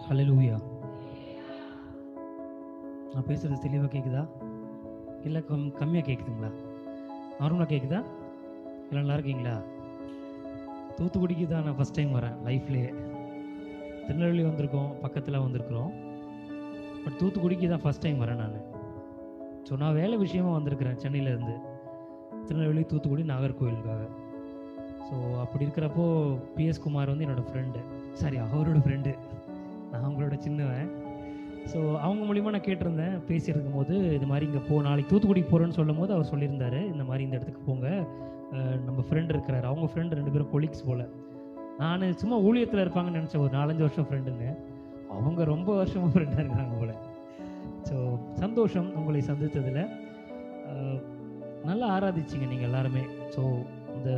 ஹல்லேலூயா. நான் பேசுகிறது தெளிவாக கேட்குதா? இல்லை கம்மியாக கேட்குதுங்களா? நார்மலாக கேட்குதா? இல்லை நல்லா இருக்கீங்களா? தூத்துக்குடிக்கு தான் நான் ஃபஸ்ட் டைம் வரேன் லைஃப்லேயே. திருநெல்வேலி வந்திருக்கோம், பக்கத்தில் வந்திருக்கிறோம். பட் தூத்துக்குடிக்கு தான் ஃபஸ்ட் டைம் வரேன் நான். ஸோ நான் வேலை விஷயமாக வந்திருக்கிறேன் சென்னையிலேருந்து திருநெல்வேலி, தூத்துக்குடி, நாகர்கோவிலுக்காக. ஸோ அப்படி இருக்கிறப்போ பிஎஸ் குமார் வந்து என்னோடய ஃப்ரெண்டு, சாரி அவரோட ஃப்ரெண்டு, நான் அவங்களோட சின்னவன். ஸோ அவங்க மூலிமா நான் கேட்டிருந்தேன் பேசியிருக்கும் போது, இது மாதிரி இங்கே நாளைக்கு தூத்துக்குடிக்கு போகிறேன்னு சொல்லும் போது அவர் சொல்லியிருந்தார், இந்த மாதிரி இந்த இடத்துக்கு போங்க, நம்ம ஃப்ரெண்டு இருக்கிறார். அவங்க ஃப்ரெண்டு 2 பேரும் கொலீக்ஸ் போல். நான் சும்மா ஊழியத்தில் இருப்பாங்கன்னு நினச்சேன், ஒரு 4-5 வருஷம் ஃப்ரெண்டுன்னு. அவங்க ரொம்ப வருஷமாக ஃப்ரெண்டாக இருக்கிறாங்க போல். ஸோ சந்தோஷம் உங்களை சந்தித்ததில். நல்லா ஆராதிச்சிங்க நீங்கள் எல்லாருமே. ஸோ இந்த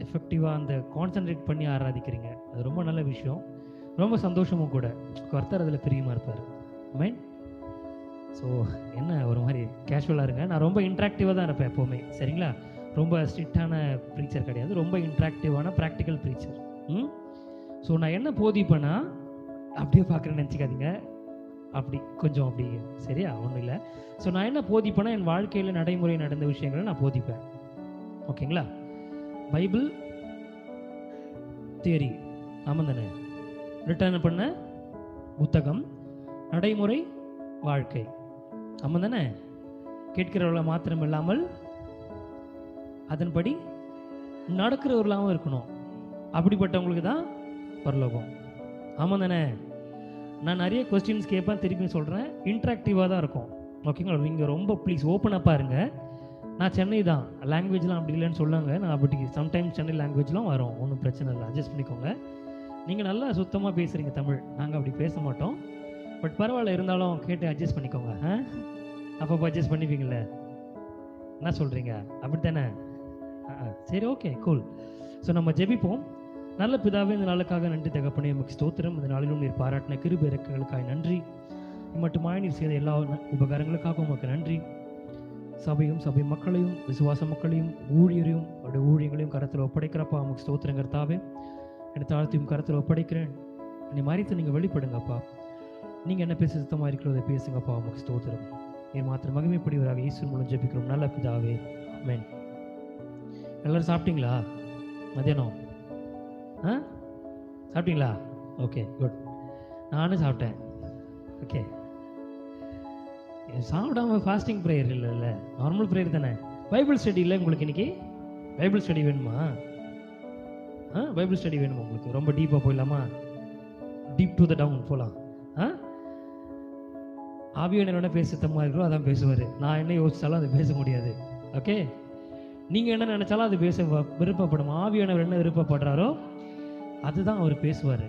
எஃபெக்டிவாக அந்த கான்சன்ட்ரேட் பண்ணி ஆராதிக்கிறீங்க, அது ரொம்ப நல்ல விஷயம், ரொம்ப சந்தோஷமும் கூட. கர்த்தர் அதில் பிரியமாக இருப்பார். மைண்ட் ஸோ என்ன ஒரு மாதிரி கேஷுவலாக இருங்க. நான் ரொம்ப இன்ட்ராக்டிவாக தான் இருப்பேன் எப்போவுமே, சரிங்களா? ரொம்ப ஸ்ட்ரிக்டான ப்ரீச்சர் கிடையாது, ரொம்ப இன்ட்ராக்டிவான ப்ராக்டிக்கல் ப்ரீச்சர். ஸோ நான் என்ன போதிப்பேன்னா, அப்படியே பார்க்குறேன்னு நினச்சிக்காதீங்க, அப்படி கொஞ்சம் அப்படி, சரியா? ஒன்றும் இல்லை. ஸோ நான் என்ன போதிப்பேன்னா, என் வாழ்க்கையில் நடைமுறை நடந்த விஷயங்களை நான் போதிப்பேன், ஓகேங்களா? பைபிள் தியரி ஆமாம் தானே, ரிட்டர்ன் பண்ண புத்தகம், நடைமுறை வாழ்க்கை ஆமாம் தானே, கேட்கிறவர்கள மாத்திரம் இல்லாமல் அதன்படி நடக்கிறவர்களாகவும் இருக்கணும். அப்படிப்பட்டவங்களுக்கு தான் பரலோகம், ஆமாம் தானே? நான் நிறைய கொஸ்டின்ஸ் கேட்பேன், திருப்பி சொல்கிறேன், இன்ட்ராக்டிவாக தான் இருக்கும், ஓகேங்களா? நீங்கள் ரொம்ப ப்ளீஸ் ஓப்பனாக பாருங்கள். நான் சென்னை தான், லாங்குவேஜ்லாம் அப்படி இல்லைன்னு சொல்லுவாங்க, நான் அப்படி சம்டைம்ஸ் சென்னை லாங்குவேஜ்லாம் வரும், ஒன்றும் பிரச்சனை இல்லை, அட்ஜஸ்ட் பண்ணிக்கோங்க. நீங்கள் நல்லா சுத்தமாக பேசுகிறீங்க தமிழ், நாங்கள் அப்படி பேச மாட்டோம். பட் பரவாயில்ல, இருந்தாலும் கேட்டு அட்ஜஸ்ட் பண்ணிக்கோங்க. அப்போ அட்ஜஸ்ட் பண்ணிப்பீங்களே, என்ன சொல்கிறீங்க? அப்படி தானே? சரி, ஓகே, கூல். ஸோ நம்ம ஜெபிப்போம். நல்ல பிதாவே, இந்த நாளுக்காக நன்றி தகப்பனே, உமக்கு ஸ்தோத்திரம். இந்த நாளிலும் நீர் பாராட்டின கிருபை இரக்கங்களுக்காக நன்றி. மட்டுமாய் நீர் செய்த எல்லா உபகாரங்களுக்காக உமக்கு நன்றி. சபையும் சபை மக்களையும் விசுவாச மக்களையும் ஊழியரையும் அவருடைய ஊழியங்களையும் கரத்தில் ஒப்படைக்கிறப்பா, உமக்கு ஸ்தோத்திரம் கர்த்தாவே. என்னை தாழ்த்தியும் கரத்தில் ஒப்படைக்கிறேன். என்னை மறித்து நீங்கள் வெளிப்படுங்கப்பா. நீங்கள் என்ன பேச சுத்தமாக இருக்கிறத பேசுங்கப்பா, உமக்கு ஸ்தோத்திரம். நீர் மாத்திரம் மகிமைப்படுவராக இயேசு மூலம் ஜெபிக்கிறோம் நல்ல பிதாவே, ஆமென். எல்லோரும் சாப்பிட்டீங்களா? மதியானம் சாப்பிட்டீங்களா? Okay, good. நானும் சாப்பிட்டேன். ஓகே, சாப்பிடாம ஃபாஸ்டிங் ப்ரேயர் இல்லைல்ல, நார்மல் ப்ரேயர் தானே. பைபிள் ஸ்டடி இல்லை உங்களுக்கு இன்னைக்கு? பைபிள் ஸ்டடி வேணுமா? பைபிள் ஸ்டடி வேணுமா உங்களுக்கு? ரொம்ப டீப்பாக போயிடலாமா? டீப் டு த டவுன் போகலாம். ஆவியானவர் என்ன பேச சுத்தமாக இருக்கிறோம் அதான் பேசுவார். நான் என்ன யோசித்தாலும் அது பேச முடியாது, ஓகே? நீங்கள் என்ன நினச்சாலும் அது பேச விருப்பப்படும். ஆவியானவர் என்ன விருப்பப்படுறாரோ அதுதான் அவர் பேசுவார்.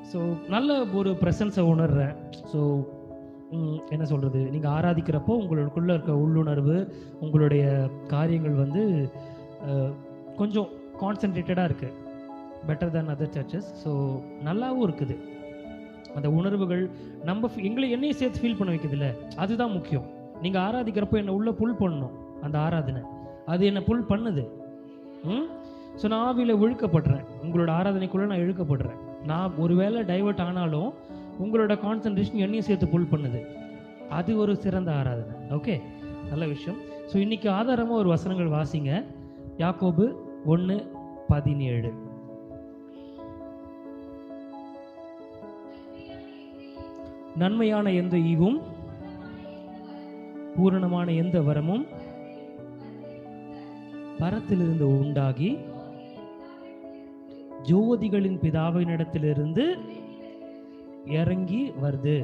ஸோ நல்ல ஒரு ப்ரெசன்ஸை உணர்றேன். ஸோ என்ன சொல்கிறது, நீங்கள் ஆராதிக்கிறப்போ உங்களுக்குள்ளே இருக்க உள்ளுணர்வு, உங்களுடைய காரியங்கள் வந்து கொஞ்சம் கான்சன்ட்ரேட்டடாக இருக்குது, better than other churches. So நல்லாவும் இருக்குது அந்த உணர்வுகள். நம்ம என்னையும் சேர்த்து ஃபீல் பண்ண வைக்குதுல்ல, அதுதான் முக்கியம். நீங்கள் ஆராதிக்கிறப்போ என்னை உள்ளே புல் பண்ணணும், அந்த ஆராதனை அது என்னை புல் பண்ணுது. ஸோ நான் ஆவியில் இழுக்கப்படுறேன், உங்களோட ஆராதனைக்குள்ளே நான் இழுக்கப்படுறேன். நான் ஒரு வேளை டைவர்ட் ஆனாலும் உங்களோட கான்சன்ட்ரேஷன் என்னையும் சேர்த்து புல் பண்ணுது. அது ஒரு சிறந்த ஆராதனை, ஓகே? நல்ல விஷயம். ஸோ இன்றைக்கி ஆதாரமாக ஒரு வசனங்கள் வாசிங்க. யாக்கோபு 1:17. நன்மையான எந்த ஈவும் பூரணமான எந்த வரமும் பரத்திலிருந்து உண்டாகி ஜோதிகளின் பிதாவினிடத்திலிருந்து இறங்கி வருது.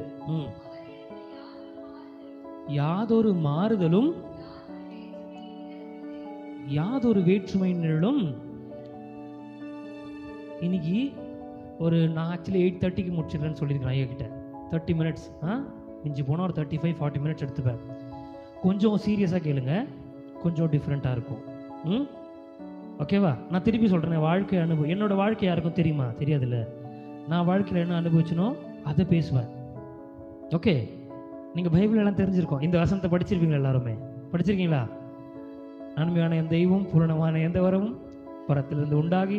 யாதொரு மாறுதலும் யாதொரு வேற்றுமையினரும். இன்னைக்கு நான் ஆக்சுவலி 8:30க்கு முடிச்சிடுறேன்னு சொல்லியிருக்கேன் ஐயாக்கிட்ட. 30 மினிட்ஸ், மிஞ்சி போனால் ஒரு 35-40 மினிட்ஸ் எடுத்துப்பேன். கொஞ்சம் சீரியஸாக கேளுங்க, கொஞ்சம் டிஃப்ரெண்ட்டாக இருக்கும், ஓகேவா? நான் திருப்பி சொல்கிறேன், வாழ்க்கை அனுபவம், என்னோட வாழ்க்கை யாருக்கும் தெரியுமா? தெரியாதுல்ல. நான் வாழ்க்கையில் என்ன அனுபவிச்சனோ அதை பேசுவேன், ஓகே? நீங்கள் பைபிள் எல்லாம் தெரிஞ்சிருக்கோம், இந்த வசனத்தை படிச்சிருப்பீங்களா? எல்லாருமே படிச்சிருக்கீங்களா? நன்மையான எந்த தெய்வம் பூரணமான எந்த வரமும் பரத்திலிருந்து உண்டாகி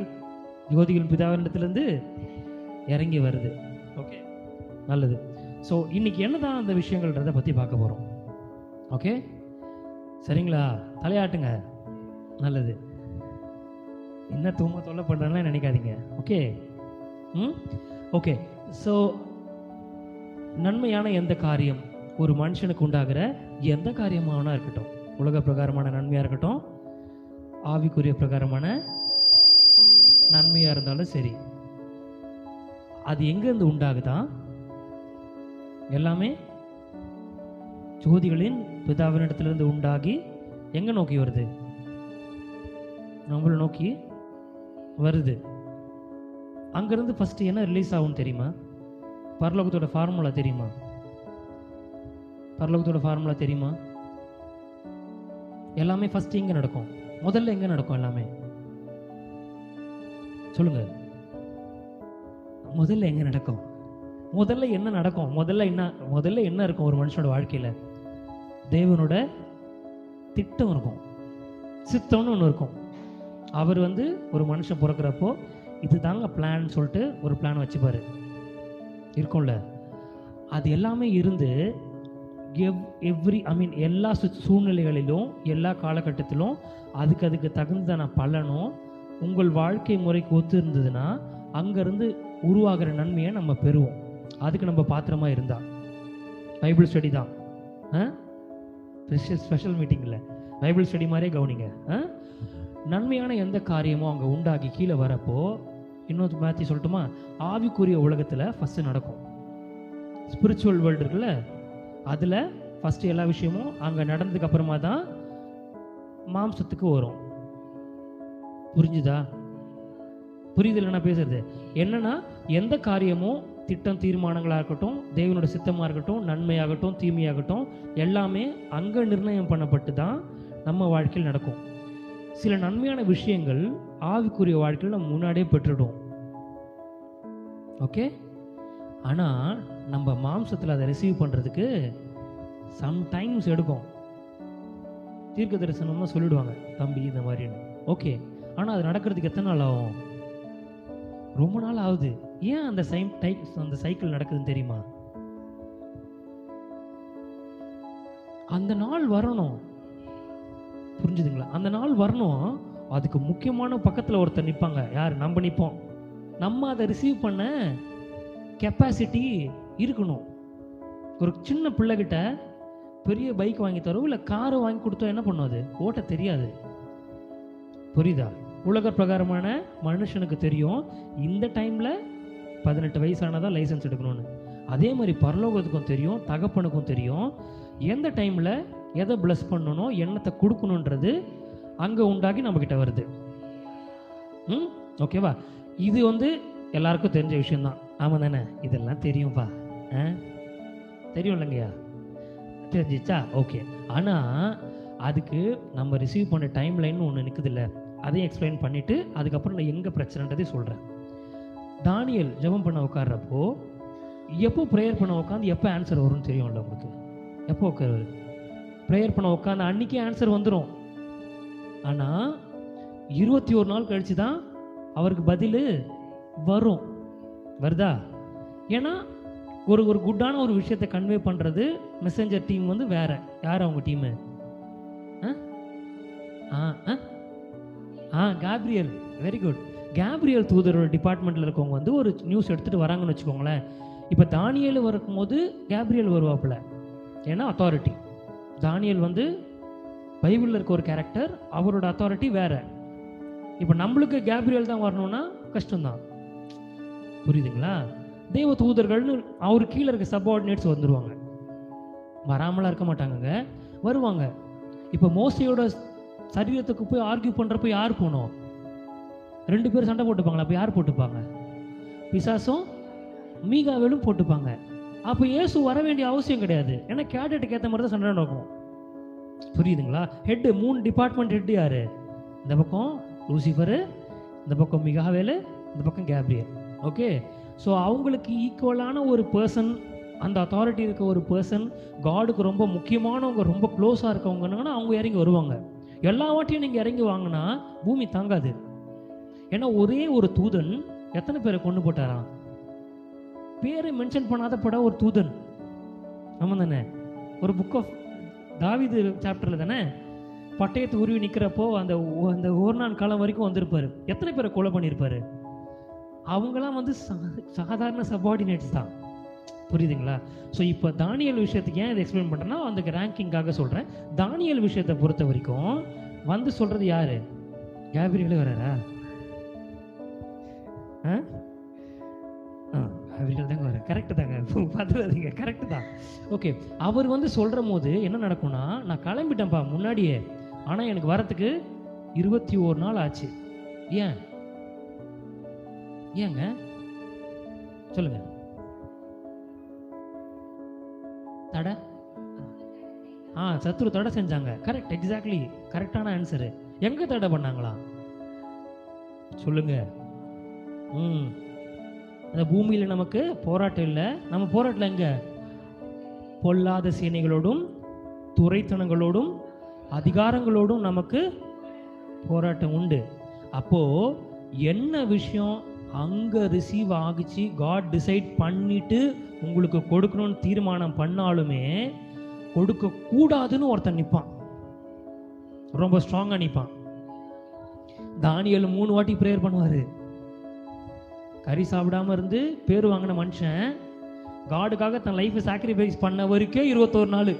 ஜோதிகளின் பிதாவினிடத்திலிருந்து இறங்கி வருது. ஓகே, நல்லது. ஸோ இன்னைக்கு என்னதான் அந்த விஷயங்கள்ன்றதை பற்றி பார்க்க போகிறோம். ஓகே, சரிங்களா? தலையாட்டுங்க. நல்லது. என்ன தூங்க தொல்லை பண்ணுறேன்னா நினைக்காதீங்க. Okay, okay. ஸோ நன்மையான எந்த காரியம் ஒரு மனுஷனுக்கு உண்டாகிற எந்த காரியமாகனா இருக்கட்டும், உலக பிரகாரமான நன்மையாக இருக்கட்டும், ஆவிக்குரிய பிரகாரமான நன்மையாக இருந்தாலும் சரி, அது எங்கேருந்து உண்டாகுதா? எல்லாமே ஜோதிகளின் பிதாவினிடத்திலிருந்து உண்டாகி எங்கே நோக்கி வருது? நம்மளை நோக்கி வருது. அங்கேருந்து ஃபஸ்ட்டு என்ன ரிலீஸ் ஆகும் தெரியுமா? பரலோகத்தோட ஃபார்முலா தெரியுமா? பரலோகத்தோட ஃபார்முலா தெரியுமா? எல்லாமே ஃபஸ்ட்டு எங்கே நடக்கும்? முதல்ல எங்கே நடக்கும்? எல்லாமே சொல்லுங்க. முதல்ல எங்கே நடக்கும்? முதல்ல என்ன நடக்கும்? முதல்ல என்ன இருக்கும் ஒரு மனுஷனோட வாழ்க்கையில்? தேவனோட திட்டம் இருக்கும், சித்தம்னு ஒன்று இருக்கும். அவர் ஒரு மனுஷன் பிறக்கிறப்போ இது தாங்க பிளான் சொல்லிட்டு ஒரு பிளான் வச்சுப்பாரு, இருக்கும்ல. அது எல்லாமே இருந்து எல்லா சூழ்நிலைகளிலும் எல்லா காலகட்டத்திலும் அதுக்கு தகுந்ததான பலனும் உங்கள் வாழ்க்கை முறைக்கு ஒத்து இருந்ததுன்னா அங்கேருந்து உருவாகிற நன்மையை நம்ம பெறுவோம். அதுக்கு நம்ம பாத்திரமா இருந்தா. பைபிள் ஸ்டடி தான், ஸ்பெஷல் மீட்டிங்கில் பைபிள் ஸ்டடி மாதிரியே கவனிங்க. நன்மையான எந்த காரியமும் அங்கே உண்டாகி கீழே வரப்போ, இன்னொரு மாற்றி சொல்லட்டுமா, ஆவிக்குரிய உலகத்தில் ஃபஸ்ட்டு நடக்கும். ஸ்பிரிச்சுவல் வேர்ல்டு இருக்குல்ல, அதில் ஃபஸ்ட்டு எல்லா விஷயமும் அங்கே நடந்ததுக்கு அப்புறமா தான் மாம்சத்துக்கு வரும். புரிஞ்சுதா? புரியுது இல்லை நான் பேசுறது? என்னன்னா, எந்த காரியமும் திட்டம் தீர்மானங்களாக இருக்கட்டும், தேவனோட சித்தமாக இருக்கட்டும், நன்மையாகட்டும் தீமையாகட்டும், எல்லாமே அங்கே நிர்ணயம் பண்ணப்பட்டு தான் நம்ம வாழ்க்கையில் நடக்கும். சில நன்மையான விஷயங்கள் ஆவிக்குரிய வாழ்க்கையில் நம்ம முன்னாடியே பெற்றுடும். ஓகே, ஆனால் நம்ம மாம்சத்தில் அதை ரிசீவ் பண்ணுறதுக்கு சம்டைம்ஸ் எடுக்கும். தீர்க்க தரிசனமாக சொல்லிடுவாங்க, தம்பி இந்த மாதிரின்னு. ஓகே, ஆனால் அது நடக்கிறதுக்கு எத்தனை நாள் ஆகும்? ரொம்ப நாள் ஆகுது. ஏன் அந்த சைக்கிள் நடக்குதுன்னு தெரியுமா? அந்த நாள் வரணும். புரிஞ்சுதுங்களா? அந்த நாள் வரணும். அதுக்கு முக்கியமான பக்கத்தில் ஒருத்தர் நிற்பாங்க. யார்? நம்ம நிற்போம். நம்ம அதை ரிசீவ் பண்ண கெப்பாசிட்டி இருக்கணும். ஒரு சின்ன பிள்ளைகிட்ட பெரிய பைக் வாங்கி தரோம், இல்லை காரை வாங்கி கொடுத்தோம், என்ன பண்ணும்? அது ஓட்ட தெரியாது. புரியுதா? உலக பிரகாரமான மனுஷனுக்கு தெரியும் இந்த டைமில் 18 வயசானதான் லைசன்ஸ் எடுக்கணும்னு. அதே மாதிரி பரலோகத்துக்கும் தெரியும், தகப்பனுக்கும் தெரியும் எந்த டைமில் எதை பிளஸ் பண்ணணும், என்னத்தை கொடுக்கணுன்றது அங்கே உண்டாகி நம்மக்கிட்ட வருது. ஓகேவா? இது எல்லாருக்கும் தெரிஞ்ச விஷயம்தான். ஆமாம் தானே? இதெல்லாம் தெரியும்ப்பா. தெரியும் இல்லைங்கய்யா? தெரிஞ்சிச்சா? ஓகே. ஆனால் அதுக்கு நம்ம ரிசீவ் பண்ண டைம் லைன் ஒன்று நிற்குதில்ல, அதையும் எக்ஸ்பிளைன் பண்ணிவிட்டு அதுக்கப்புறம் நான் எங்கே பிரச்சனைன்றதே சொல்கிறேன். தானியேல் ஜெபம் பண்ண உட்கார்றப்போ எப்போ ப்ரேயர் பண்ண உட்காந்து எப்போ ஆன்சர் வரும்னு தெரியும்ல உங்களுக்கு? எப்போ உட்காரு ப்ரேயர் பண்ண உட்காந்து அன்றைக்கே ஆன்சர் வந்துடும். ஆனால் 21 நாள் கழித்து தான் அவருக்கு பதில் வரும். வருதா? ஏன்னா ஒரு குட்டான ஒரு விஷயத்தை கன்வே பண்ணுறது மெசேஞ்சர் டீம் வேற. யார் அவங்க team? Gabriel. Very good. Gabriel தூதரோட டிபார்ட்மெண்ட்டில் இருக்கவங்க ஒரு நியூஸ் எடுத்துகிட்டு வராங்கன்னு வச்சுக்கோங்களேன். இப்போ தானியேல் வரும்போது கேப்ரியல் வருவாப்புல, ஏன்னா அத்தாரிட்டி. தானியேல் பைபிளில் இருக்க ஒரு கேரக்டர், அவரோட அத்தாரிட்டி வேற. இப்போ நம்மளுக்கு கேப்ரியல் தான் வரணும்னா கஷ்டம்தான். புரியுதுங்களா? தேவ தூதர்கள்னு அவரு கீழே இருக்க சப்பார்டினேட்ஸ் வந்துடுவாங்க. வராமலாம் இருக்க மாட்டாங்க, வருவாங்க. இப்போ மோசையோட சரீரத்துக்கு போய் ஆர்கியூ பண்ணுறப்போ யார் போகணும்? 2 பேர் சண்டை போட்டுப்பாங்களா? அப்போ யார் போட்டுப்பாங்க? பிசாசும் மீகாவேலும் போட்டுப்பாங்க. அப்போ இயேசு வர வேண்டிய அவசியம் கிடையாது, ஏன்னா கேடட்டுக்கு ஏற்ற மாதிரி தான் சண்டை நடக்கும். புரியுதுங்களா? ஹெட்டு 3 டிபார்ட்மெண்ட் ஹெட்டு யார்? இந்த பக்கம் லூசிஃபரு, இந்த பக்கம் மிகாவேலு, இந்த பக்கம் கேப்ரியல். ஓகே, ஸோ அவங்களுக்கு ஈக்குவலான ஒரு பர்சன், அந்த அத்தாரிட்டி இருக்க ஒரு பர்சன், காடுக்கு ரொம்ப முக்கியமானவங்க, ரொம்ப க்ளோஸாக இருக்கவங்கன்னா அவங்க இறங்கி வருவாங்க. எல்லா வாட்டியும் நீங்கள் இறங்கி வாங்கினா பூமி தாங்காது. ஏன்னா ஒரே ஒரு தூதன் எத்தனை பேரை கொண்டு போட்டாராம்? பேரை மென்ஷன் பண்ணாத படம் ஒரு தூதன். ஆமாம் தானே? ஒரு புக் ஆஃப் தாவீது சாப்டரில் தானே பட்டயத்தை உருவி நிற்கிறப்போ அந்த அந்த ஒரு நாள் காலம் வரைக்கும் வந்திருப்பார். எத்தனை பேரை கொலை பண்ணியிருப்பார்? அவங்களாம் வந்து சாதாரண சபார்டினேட்ஸ் தான். புரியுதுங்களா? ஸோ இப்போ தானியல் விஷயத்துக்கு ஏன் இதை எக்ஸ்பிளைன் பண்ணுறேன்னா அந்த ரேங்கிங்காக சொல்கிறேன். தானியல் விஷயத்தை பொறுத்த வரைக்கும் வந்து சொல்கிறது யார்? கேப்ரியலே வராரா? கேப்ரியல் தாங்க வர. கரெக்டு தாங்க, பார்த்துருவாதீங்க, கரெக்டு தான். ஓகே, அவர் வந்து சொல்கிற போது என்ன நடக்கும்னா, நான் கிளம்பிட்டேன்ப்பா முன்னாடியே, ஆனால் எனக்கு வரத்துக்கு 21 நாள் ஆச்சு. ஏங்க சொல்லுங்க. தடை சத்துரு தடை செஞ்சாங்க. கரெக்ட், எக்ஸாக்ட்லி கரெக்டான ஆன்சரு. எங்க தடை பண்ணாங்களா சொல்லுங்க? அந்த பூமியில் நமக்கு போராட்டம் இல்லை. நம்ம போராட்டம் எங்க? பொல்லாத சேனைகளோடும் துரைத்தனங்களோடும் அதிகாரங்களோடும் நமக்கு போராட்டம் உண்டு. அப்போ என்ன விஷயம் அங்கே ரிசீவ் ஆகிச்சு, காட் டிசைட் பண்ணிட்டு உங்களுக்கு கொடுக்கணும்னு தீர்மானம் பண்ணாலுமே கொடுக்க கூடாதுன்னு ஒருத்தன் நிற்பான், ரொம்ப ஸ்ட்ராங்காக நிற்பான். தானியேல் 3 வாட்டி ப்ரேயர் பண்ணுவார். கறி சாப்பிடாம இருந்து பேர் வாங்கின மனுஷன் காடுக்காக தன் லைஃப்பை சாக்ரிஃபைஸ் பண்ண வரைக்கும் 21 நாள்.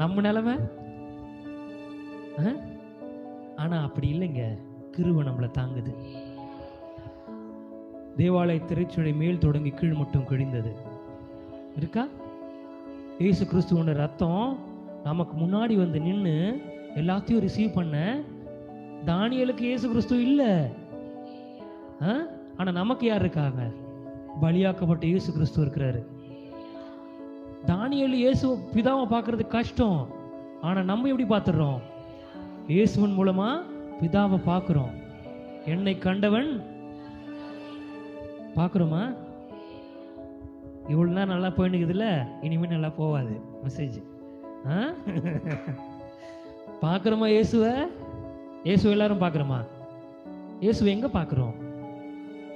நம்ம நிலைமை ஆனால் அப்படி இல்லைங்க. கிருபை நம்மளை தாங்குது. தேவாலய திரைச்சுடை மேல் தொடங்கி கீழ் மட்டும் கிழிந்தது இருக்கா? இயேசு கிறிஸ்துவோட ரத்தம் நமக்கு முன்னாடி வந்து நின்று எல்லாத்தையும் ரிசீவ் பண்ண. தானியேலுக்கு இயேசு கிறிஸ்து இல்லை, ஆனால் நமக்கு யார் இருக்காங்க? பலியாக்கப்பட்ட இயேசு கிறிஸ்து இருக்கிறாரு. தானியேல் இயேசு பிதாவை பார்க்கறது கஷ்டம், ஆனால் நம்ம எப்படி பார்த்துடுறோம்? இயேசுவின் மூலமா பிதாவை பார்க்குறோம். என்னை கண்டவன் பார்க்குறோமா? இவ்வளோ நேரம் நல்லா போயின்னுக்குதுல்ல, இனிமேல் நல்லா போகாது மெசேஜ். பார்க்குறோமா இயேசுவை? இயேசு எல்லாரும் பார்க்குறோமா? இயேசுவை எங்கே பார்க்குறோம்?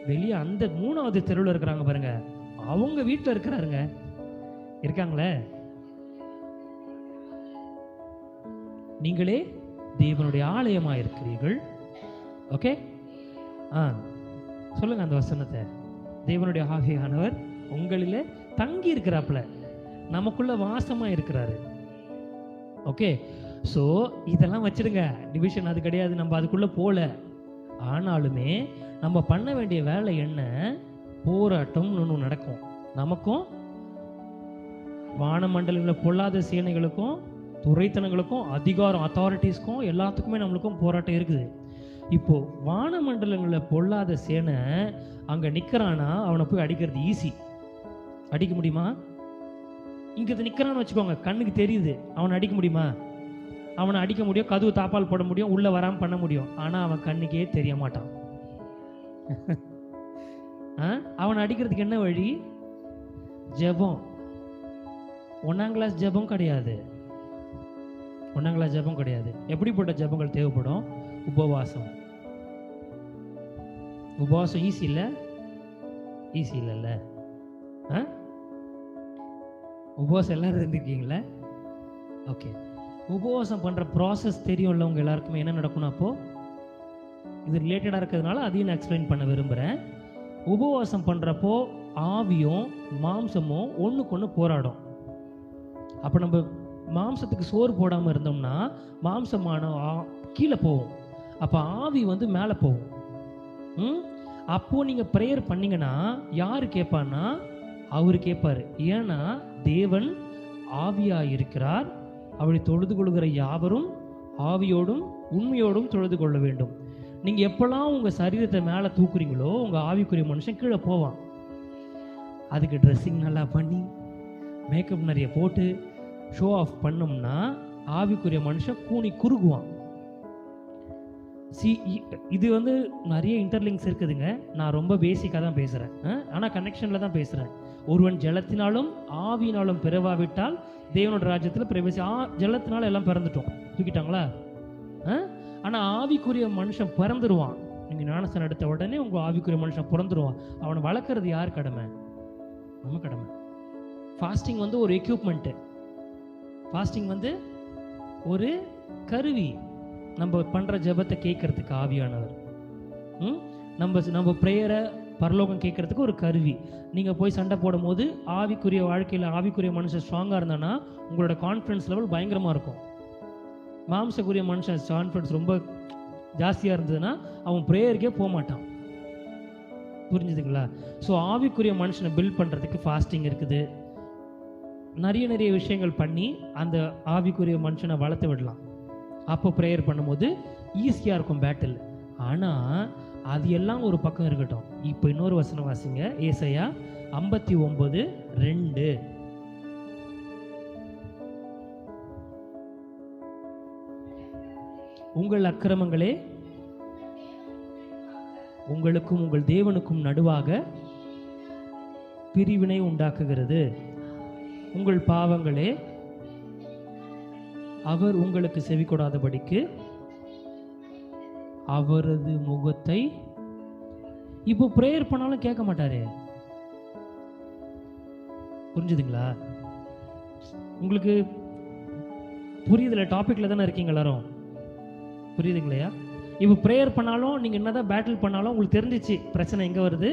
வெளியே அந்த 3வது தெருவில் இருக்கிறாங்க பாருங்க, அவங்க வீட்டில் இருக்கிறாருங்க. இருக்காங்களே. நீங்களே தேவனுடைய ஆலயமா இருக்கிறீர்கள். ஓகே, சொல்லுங்க அந்த வசனத்தை. தேவனுடைய ஆவியானவர் உங்களிலே தங்கி இருக்கிறாப்புல, நமக்குள்ள வாசமா இருக்கிறாரு. ஓகே, ஸோ இதெல்லாம் வச்சிடுங்க, டிவிஷன் அது கிடையாது, நம்ம அதுக்குள்ள போல. ஆனாலுமே நம்ம பண்ண வேண்டிய வேலை என்ன? போராட்டம் ஒன்று நடக்கும். நமக்கும் வானமண்டலங்களில் பொல்லாத சேனைகளுக்கும் துரைத்தனங்களுக்கும் அதிகாரம் அத்தாரிட்டிஸ்க்கும் எல்லாத்துக்குமே நம்மளுக்கும் போராட்டம் இருக்குது. இப்போ வானமண்டலங்களில் பொல்லாத சேனை அங்கே நிற்கிறானா, அவனை போய் அடிக்கிறது ஈஸி. அடிக்க முடியுமா? இங்கே நிற்கிறான்னு வச்சுக்கோங்க, கண்ணுக்கு தெரியுது, அவனை அடிக்க முடியுமா? அவனை அடிக்க முடியும், கதவு தாப்பால் போட முடியும், உள்ளே வராமல் பண்ண முடியும். ஆனால் அவன் கண்ணுக்கே தெரிய மாட்டான். அவனை அடிக்கிறதுக்கு என்ன வழி? ஜெபம். 1ஆம் கிளாஸ் ஜெபம் கிடையாது. 1ஆம் கிளாஸ் ஜெபம் கிடையாது. எப்படிப்பட்ட ஜெபங்கள் தேவைப்படும்? உபவாசம். உபவாசம் ஈஸி இல்லை? ஈஸி இல்லைல்ல? உபவாசம் எல்லாரும் இருந்திருக்கீங்களா? ஓகே, உபவாசம் பண்ணுற ப்ராசஸ் தெரியும்ல உங்கள் எல்லாருக்குமே என்ன நடக்கணும். அப்போது இது ரிலேட்டடாக இருக்கிறதுனால அதையும் நான் எக்ஸ்பிளைன் பண்ண விரும்புகிறேன். உபவாசம் பண்ணுறப்போ ஆவியும் மாம்சமும் ஒன்றுக்கு ஒன்று போராடும். அப்போ நம்ம மாம்சத்துக்கு சோறு போடாமல் இருந்தோம்னா மாம்சமான கீழே போகும், அப்போ ஆவி வந்து மேலே போகும். அப்போது நீங்கள் ப்ரேயர் பண்ணிங்கன்னா யார் கேட்பான்னா அவர் கேட்பார். ஏன்னா தேவன் ஆவியாக இருக்கிறார். அவரை தொழுது கொள்கிற யாவரும் ஆவியோடும் உண்மையோடும் தொழுது கொள்ள வேண்டும். நீங்கள் எப்போல்லாம் உங்கள் சரீரத்தை மேலே தூக்குறீங்களோ உங்கள் ஆவிக்குரிய மனுஷன் கீழே போவான். அதுக்கு ட்ரெஸ்ஸிங் நல்லா பண்ணி மேக்கப் நிறைய போட்டு ஷோ ஆஃப் பண்ணோம்னா ஆவிக்குரிய மனுஷன் கூனி குறுகுவான். இது வந்து நிறைய இன்டர்லிங்க்ஸ் இருக்குதுங்க. நான் ரொம்ப பேசிக்காக தான் பேசுகிறேன், ஆனால் கனெக்ஷனில் தான் பேசுகிறேன். ஒருவன் ஜலத்தினாலும் ஆவியினாலும் பிறவாவிட்டால் தேவனோட ராஜ்யத்தில் பிரவேசி. ஜலத்தினால எல்லாம் பிறந்துட்டோம், தூக்கிட்டாங்களா? ஆனால் ஆவிக்குரிய மனுஷன் பிறந்துருவான். நீங்கள் ஞானஸ்தானம் எடுத்த உடனே உங்கள் ஆவிக்குரிய மனுஷன் பிறந்துருவான். அவனை வளர்க்குறது யார் கடமை? நம்ம கடமை. ஃபாஸ்டிங் வந்து ஒரு எக்யூப்மெண்ட்டு, ஃபாஸ்டிங் வந்து ஒரு கருவி, நம்ம பண்ணுற ஜெபத்தை கேட்கறதுக்கு ஆவியானவர். நம்ம ப்ரேயரை பரலோகம் கேட்கறதுக்கு ஒரு கருவி. நீங்கள் போய் சண்டை போடும் போது ஆவிக்குரிய வாழ்க்கையில் ஆவிக்குரிய மனுஷன் ஸ்ட்ராங்காக இருந்தானா உங்களோட கான்ஃபிடன்ஸ் லெவல் பயங்கரமாக இருக்கும். மாம்சக்குரிய மனுஷன் கான்ஃபிடன்ஸ் ரொம்ப ஜாஸ்தியாக இருந்ததுன்னா அவன் ப்ரேயருக்கே போக மாட்டான். புரிஞ்சுதுங்களா? ஸோ ஆவிக்குரிய மனுஷனை பில்ட் பண்ணுறதுக்கு ஃபாஸ்டிங் இருக்குது. நிறைய விஷயங்கள் பண்ணி அந்த ஆவிக்குரிய மனுஷனை வளர்த்து விடலாம். அப்போ ப்ரேயர் பண்ணும்போது ஈஸியாக இருக்கும் பேட்டில். ஆனால் அது எல்லாம் ஒரு பக்கம் இருக்கட்டும். இப்போ இன்னொரு வசனம் வாசிங்க, ஏசாயா 59:2. உங்கள் அக்கிரமங்களே உங்களுக்கும் உங்கள் தேவனுக்கும் நடுவாக பிரிவினை உண்டாக்குகிறது. உங்கள் பாவங்களே அவர் உங்களுக்கு செவி கொடாதபடிக்கு அவரது முகத்தை. இப்போ பிரேயர் பண்ணாலும் கேட்க மாட்டாரு. புரிஞ்சுதுங்களா? உங்களுக்கு புரியுதுல? டாபிக்ல தானே இருக்கீங்க எல்லாரும், புரியுதுங்களையா? இப்போ ப்ரேயர் பண்ணாலும் நீங்கள் என்னதான் பேட்டில் பண்ணாலும் உங்களுக்கு தெரிஞ்சிச்சு பிரச்சனை எங்கே வருது,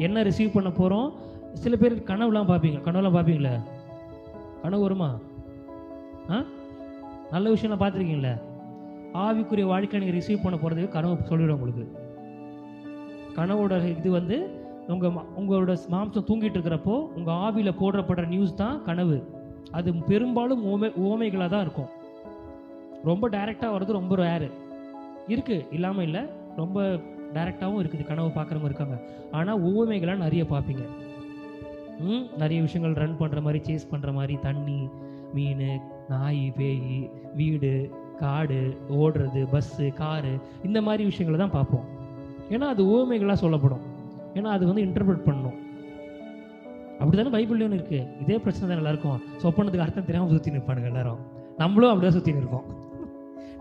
என்ன ரிசீவ் பண்ண போகிறோம். சில பேர் கனவுலாம் பார்ப்பீங்களே? கனவு வருமா? நல்ல விஷயம்லாம் பார்த்துருக்கீங்களே? ஆவிக்குரிய வாழ்க்கை நீங்கள் ரிசீவ் பண்ண போகிறதுக்கு கனவு சொல்லிவிடும் உங்களுக்கு. கனவோட இது வந்து உங்களோட மாம்சம் தூங்கிட்டு இருக்கிறப்போ உங்கள் ஆவியில் போடுறப்படுற நியூஸ் தான் கனவு. அது பெரும்பாலும் ஓமைகளாக தான் இருக்கும். ரொம்ப டைரெக்டாக வர்றது ரொம்ப ரேரு. இருக்குது, இல்லாமல் இல்லை, ரொம்ப டைரெக்டாகவும் இருக்குது. கனவு பார்க்குறவங்க இருக்காங்க. ஆனால் ஓமைகளாக நிறைய பார்ப்பீங்க. நிறைய விஷயங்கள் ரன் பண்ணுற மாதிரி, சேஸ் பண்ணுற மாதிரி, தண்ணி, மீன், நாய், பேய், வீடு, காடு, ஓடுறது, பஸ்ஸு, காரு, இந்த மாதிரி விஷயங்களை தான் பார்ப்போம். ஏன்னா அது ஓமைகளாக சொல்லப்படும். ஏன்னா அது வந்து இன்டர்பிரட் பண்ணணும். அப்படி தானே பைபிள்லேயும் இருக்குது. இதே பிரச்சனை தான் எல்லாருக்கும். சொப்பனத்துக்கு அர்த்தம் தெரியாமல் சுற்றி நிற்பானுங்க எல்லாரும். நம்மளும் அப்படிதான் சுற்றி நிற்போம்.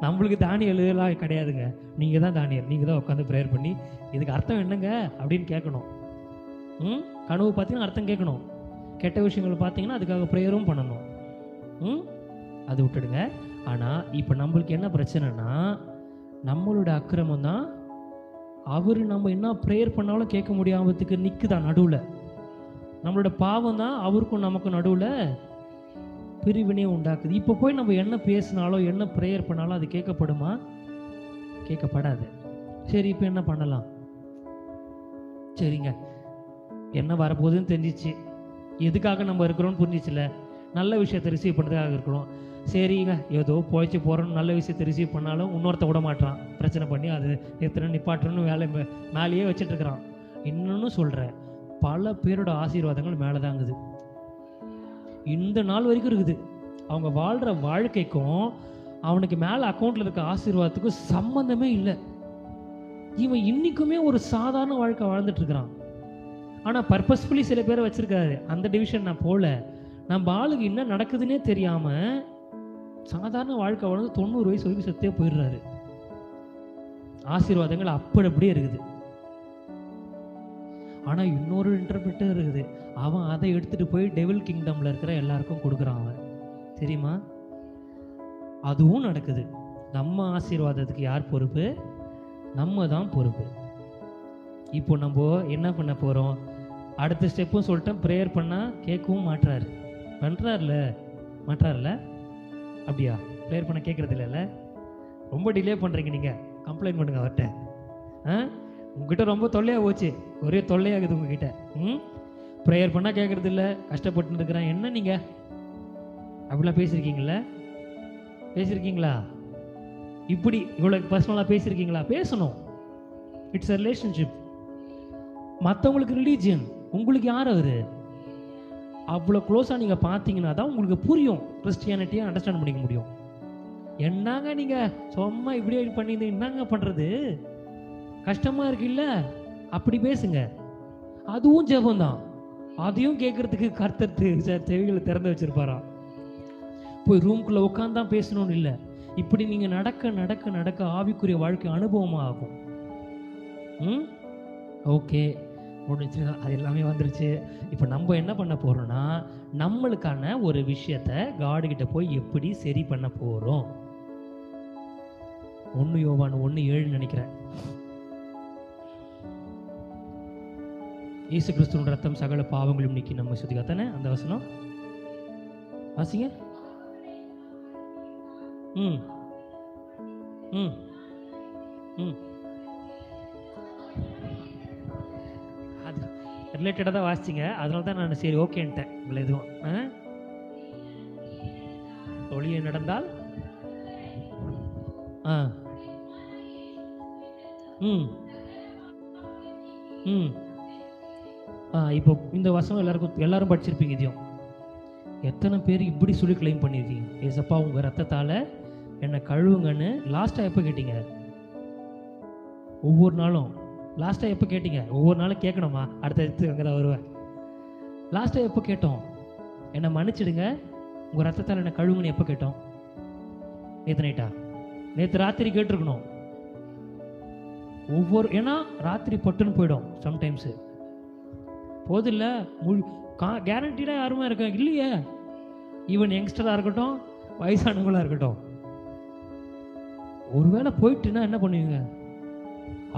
நம்மளுக்கு தானியல் எல்லாம் கிடையாதுங்க. நீங்கள் தான் தானியல். நீங்கள் தான் உட்காந்து ப்ரேயர் பண்ணி இதுக்கு அர்த்தம் என்னங்க அப்படின்னு கேட்கணும். கனவு பார்த்தீங்கன்னா அர்த்தம் கேட்கணும். கெட்ட விஷயங்கள் பார்த்தீங்கன்னா அதுக்காக ப்ரேயரும் பண்ணணும். அது விட்டுடுங்க. ஆனால் இப்போ நம்மளுக்கு என்ன பிரச்சனைனா, நம்மளோட அக்கிரமம் தான் அவர் நம்ம என்ன ப்ரேயர் பண்ணாலும் கேட்க முடியாமத்துக்கு நிற்குதான் நடுவில். நம்மளோட பாவம் தான் அவருக்கும் நமக்கும் நடுவில் பிரிவினே உண்டாக்குது. இப்போ போய் நம்ம என்ன பேசினாலும் என்ன ப்ரேயர் பண்ணாலும் அது கேட்கப்படுமா? கேட்கப்படாது. சரி, இப்போ என்ன பண்ணலாம்? சரிங்க, என்ன வரப்போகுதுன்னு தெரிஞ்சிச்சு, எதுக்காக நம்ம இருக்கிறோம்னு புரிஞ்சிச்சுல, நல்ல விஷயத்தை ரிசீவ் பண்ணுறதுக்காக இருக்கிறோம். சரிங்க, ஏதோ போயிச்சு போகிறோன்னு நல்ல விஷயத்தை ரிசீவ் பண்ணாலும் இன்னொருத்த விட மாட்டான். பிரச்சனை பண்ணி அது நிப்பாட்டணும்னு வேலை மேலேயே வச்சுட்ருக்கிறான். இன்னொன்று சொல்கிறேன், பல பேரோட ஆசீர்வாதங்கள் மேலே தாங்குது, இந்த நாள் வரைக்கும் இருக்குது. அவங்க வாழ்கிற வாழ்க்கைக்கும் அவனுக்கு மேலே அக்கௌண்ட்டில் இருக்க ஆசீர்வாதத்துக்கும் சம்மந்தமே இல்லை. இவன் இன்றைக்குமே ஒரு சாதாரண வாழ்க்கை வாழ்ந்துட்டுருக்கிறான். ஆனால் பர்பஸ்ஃபுல்லி சில பேரை வச்சுருக்காரு. அந்த டிவிஷன் நான் போகல. நம்ம ஆளுக்கு என்ன நடக்குதுன்னே தெரியாமல் சாதாரண வாழ்க்கை வாழ்ந்து 90 வயசு வரைக்கும் செத்தே போயிடுறாரு. ஆசீர்வாதங்கள் அப்படி அப்படியே இருக்குது. ஆனால் இன்னொரு இன்டர்பிரட்டர் இருக்குது. அவன் அதை எடுத்துகிட்டு போய் டெவில் கிங்டமில் இருக்கிற எல்லாருக்கும் கொடுக்குறான். அவன் தெரியுமா? அதுவும் நடக்குது. நம்ம ஆசீர்வாதத்துக்கு யார் பொறுப்பு? நம்ம தான் பொறுப்பு. இப்போ நம்ம என்ன பண்ண போகிறோம்? அடுத்த ஸ்டெப்பும் சொல்லிட்டேன். ப்ரேயர் பண்ணால் கேட்கவும் மாட்டார்ல. அப்படியா? ப்ரேயர் பண்ண கேட்குறது இல்லைல்ல? ரொம்ப டிலே பண்ணுறீங்க. நீங்கள் கம்ப்ளைண்ட் பண்ணுங்க அவர்கிட்ட. உங்ககிட்ட ரொம்ப தொல்லையாக போச்சு, ஒரே தொல்லையாகுது உங்ககிட்ட. ப்ரேயர் பண்ணால் கேட்குறது இல்லை, கஷ்டப்பட்டு இருக்கிறேன். என்ன நீங்கள் அப்படிலாம் பேசியிருக்கீங்களா? இப்படி இவ்வளோ பர்சனலாக பேசியிருக்கீங்களா? பேசணும். It's a relationship. மற்றவங்களுக்கு ரிலீஜியன், உங்களுக்கு யார் அவர்? அவ்வளோ க்ளோஸாக நீங்கள் பார்த்தீங்கன்னா தான் உங்களுக்கு புரியும், கிறிஸ்டியானிட்டியை அண்டர்ஸ்டாண்ட் பண்ணிக்க முடியும். என்னங்க நீங்கள் சும்மா இப்படியே பண்ணியிருந்தீங்க, என்னங்க பண்ணுறது, கஷ்டமாக இருக்குல்ல, அப்படி பேசுங்க. அதுவும் ஜெபம்தான். அதையும் கேட்குறதுக்கு கர்த்தர் செவிகளை திறந்து வச்சுருப்பாராம். போய் ரூம்குள்ளே உட்காந்து தான் பேசணும்னு இல்லை. இப்படி நீங்கள் நடக்க நடக்க நடக்க ஆவிக்குரிய வாழ்க்கை அனுபவமாக ஆகும். ஓகே, முடிஞ்சு அது எல்லாமே வந்துருச்சு. இப்போ நம்ம என்ன பண்ண போகிறோம்னா, நம்மளுக்கான ஒரு விஷயத்தை காடுகிட்ட போய் எப்படி சரி பண்ண போகிறோம். 1 யோவான் 1:7 நினைக்கிறேன். இயேசு கிறிஸ்துவின் ரத்தம் சகல பாவங்களும் நீக்கி நம்ம சுத்திகத்தானே அந்த வசனம் வாசிங்க. ம் ம் ம் அது ரிலேட்டடாக தான் வாசிச்சிங்க. அதனால தான் நான் சரி ஓகேன்ட்டேன். உங்களை எதுவும் ஒளியை நடந்தால் ம் ம் இப்போ இந்த வசனம் எல்லாரும் படிச்சிருப்பீங்க. இதையும் எத்தனை பேர் இப்படி சொல்லி கிளைம் பண்ணியிருக்கீங்க? ஏசப்பா உங்கள் ரத்தத்தால் என்னை கழுவுங்கன்னு லாஸ்ட்டாக எப்போ கேட்டீங்க? ஒவ்வொரு நாளும் லாஸ்ட்டாக எப்போ கேட்டீங்க? ஒவ்வொரு நாளும் கேட்கணுமா? அடுத்த அங்கே தான் வருவேன். லாஸ்ட்டாக எப்போ கேட்டோம்? என்னை மன்னிச்சிடுங்க, உங்கள் ரத்தத்தால் என்னை கழுவுங்கன்னு எப்போ கேட்டோம்? நேற்று நைட்டா? நேற்று ராத்திரி கேட்டிருக்கணும். ஏன்னா ராத்திரி பட்டுன்னு போயிடும் சம்டைம்ஸு. போது இல்லை கேரண்டீடாக யாருமே இருக்காங்க இல்லையே. ஈவன் யங்ஸ்டராக இருக்கட்டும், வயசானவங்களாக இருக்கட்டும். ஒருவேளை போயிட்டுன்னா என்ன பண்ணுவீங்க?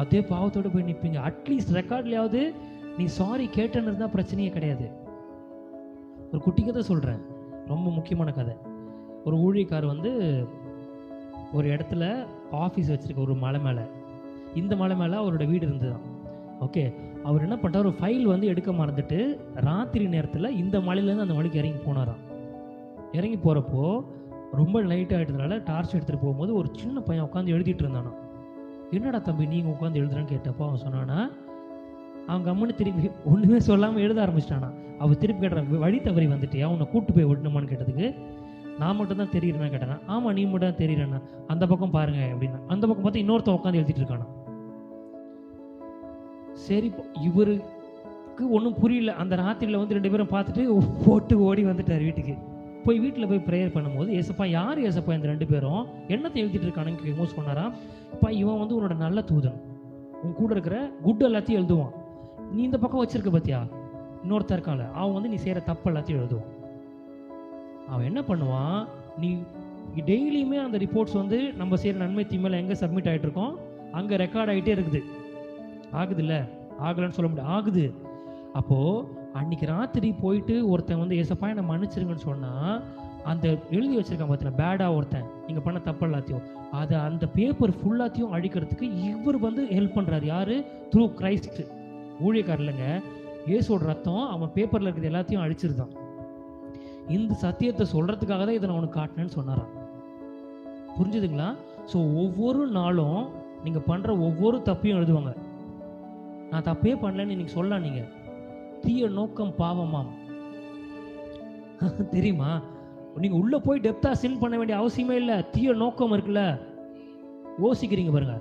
அதே பாவத்தோடு போய் நிற்பீங்க. அட்லீஸ்ட் ரெக்கார்ட்லையாவது நீ சாரி கேட்டேன்னு இருந்தால் பிரச்சனையே கிடையாது. ஒரு குட்டி கதை சொல்கிறேன், ரொம்ப முக்கியமான கதை. ஒரு ஊழியக்கார் ஒரு இடத்துல ஆஃபீஸ் வச்சுருக்க ஒரு மலை மேலே, இந்த மலை மேலே அவரோட வீடு இருந்துதான். ஓகே, அவர் என்ன பண்ணிட்டார், ஒரு ஃபைல் எடுக்க மறந்துட்டு ராத்திரி நேரத்தில் இந்த மலையிலேருந்து அந்த மலைக்கு இறங்கி போனாராம். இறங்கி போகிறப்போ ரொம்ப லைட் ஆகிட்டதுனால டார்ச் எடுத்துகிட்டு போகும்போது ஒரு சின்ன பையன் உட்காந்து எழுதிட்டு இருந்தானோ. என்னடா தம்பி நீங்கள் உட்காந்து எழுதுறேன்னு கேட்டப்போ அவன் சொன்னானா, அவன் கம்முன்னு திருப்பி ஒன்றுமே சொல்லாமல் எழுத ஆரம்பிச்சிட்டானா. அவள் திருப்பி கேட்டான், வழி தவறி வந்துட்டியா, உன்னை கூட்டு போய் விடணுமான்னு கேட்டதுக்கு, நான் மட்டும் தான் தெரியுறேன்னு கேட்டேன்னா, ஆமாம் நீ மட்டும் தான் தெரியுறேண்ணா, அந்த பக்கம் பாருங்க அப்படின்னா. அந்த பக்கம் பார்த்து இன்னொருத்தன் உட்காந்து எழுதிட்டு இருக்கானா. சரி, இவருக்கு ஒன்றும் புரியல. அந்த ராத்திரியில் 2 பேரும் பார்த்துட்டு போட்டு ஓடி வந்துட்டார் வீட்டுக்கு. வீட்டில் போய் ப்ரேயர் பண்ணும்போது, ஏசப்பா யார் ஏசப்பா இந்த 2 பேரும் என்னத்தை எழுதிட்டு இருக்கானுன்னு ரிமூவ் பண்ணாராம். இப்போ இவன் உன்னோட நல்ல தூதன், உன் கூட இருக்கிற குட் எல்லாத்தையும் எழுதுவான். நீ இந்த பக்கம் வச்சிருக்க பார்த்தியா இன்னொருத்தர் இருக்கான்ல, அவன் நீ செய்கிற தப்பு எல்லாத்தையும் எழுதுவான். அவன் என்ன பண்ணுவான், நீ டெய்லியுமே அந்த ரிப்போர்ட்ஸ் நம்ம செய்கிற நன்மை தீமையில் எங்கே சப்மிட் ஆகிட்டு இருக்கோம் அங்கே ரெக்கார்ட் ஆகிட்டே இருக்குது. ஆகுது இல்லை, ஆகலைன்னு சொல்ல முடியாது, ஆகுது. அப்போது அன்றைக்கி ராத்திரி போயிட்டு ஒருத்தன் ஏசப்பா என்னை மன்னிச்சிருங்கன்னு சொன்னால், அந்த எழுதி வச்சுருக்கான் பார்த்தீங்கன்னா பேடாக ஒருத்தன் நீங்கள் பண்ண தப்பு எல்லாத்தையும், அதை அந்த பேப்பர் ஃபுல்லாத்தையும் அழிக்கிறதுக்கு இவர் ஹெல்ப் பண்ணுறாரு. யார்? Through Christ. ஊழியக்காரர் இல்லைங்க, இயேசுவோட ரத்தம் அவன் பேப்பரில் இருக்கிறது எல்லாத்தையும் அழிச்சிருந்தான். இந்த சத்தியத்தை சொல்கிறதுக்காக தான் இதை நான் உனக்கு காட்டினேன்னு சொன்னாரான். புரிஞ்சுதுங்களா? ஸோ ஒவ்வொரு நாளும் நீங்கள் பண்ணுற ஒவ்வொரு தப்பையும் எழுதுவாங்க. நான் தப்பே பண்ணலன்னு இன்னைக்கு சொல்லலாம். நீங்கள் தீய நோக்கம் பாவமாம் தெரியுமா? நீங்கள் உள்ளே போய் டெப்த்தாக சின் பண்ண வேண்டிய அவசியமே இல்லை. தீய நோக்கம் இருக்குல்ல, யோசிக்கிறீங்க பாருங்க.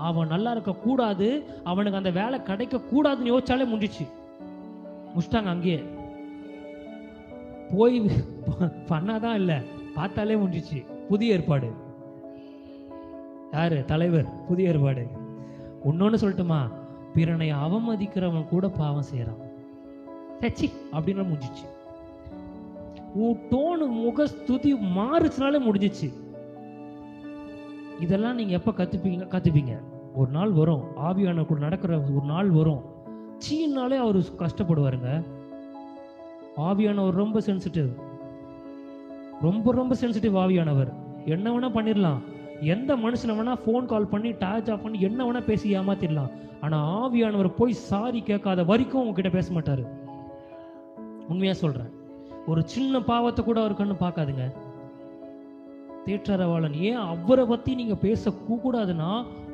அவன் நல்லா இருக்கக்கூடாது, அவனுக்கு அந்த வேலை கிடைக்க கூடாதுன்னு யோசிச்சாலே முடிச்சிட்டாங்க. அங்கேயே போய் பண்ணாதான் இல்லை, பார்த்தாலே முடிஞ்சிச்சு. புதிய ஏற்பாடு யாரு தலைவர்? புதிய ஏற்பாடு. இன்னொன்று சொல்லட்டுமா, பிறனை அவமதிக்கிறவன் கூட பாவம் செய்யறான் சச்சி அப்படின்னு முடிஞ்சிச்சு. டோனு முகஸ்துதி மாறுச்சுனாலே முடிஞ்சிச்சு. இதெல்லாம் நீங்க எப்ப கத்துப்பீங்க? ஒரு நாள் வரும், ஆவியான கூட நடக்கிற ஒரு நாள் வரும். சீனாலே அவரு கஷ்டப்படுவாருங்க. ஆவியானவர் ரொம்ப சென்சிட்டிவ், ரொம்ப சென்சிட்டிவ். ஆவியானவர் என்ன வேணா பண்ணிடலாம், எந்த மனுஷனை வேணா ஃபோன் கால் பண்ணி டார்ச் ஆஃப் பண்ணி என்ன வேணா பேசி ஏமாத்திடலாம். ஆனால் ஆவியானவர் போய் சாரி கேட்காத வரைக்கும் உங்ககிட்ட பேச மாட்டார். உண்மையாக சொல்கிறேன், ஒரு சின்ன பாவத்தை கூட அவர் கண்ணு பார்க்காதுங்க. தேற்றரவாளன் ஏன் அவரை பற்றி நீங்கள் பேசக்கூடாதுன்னா,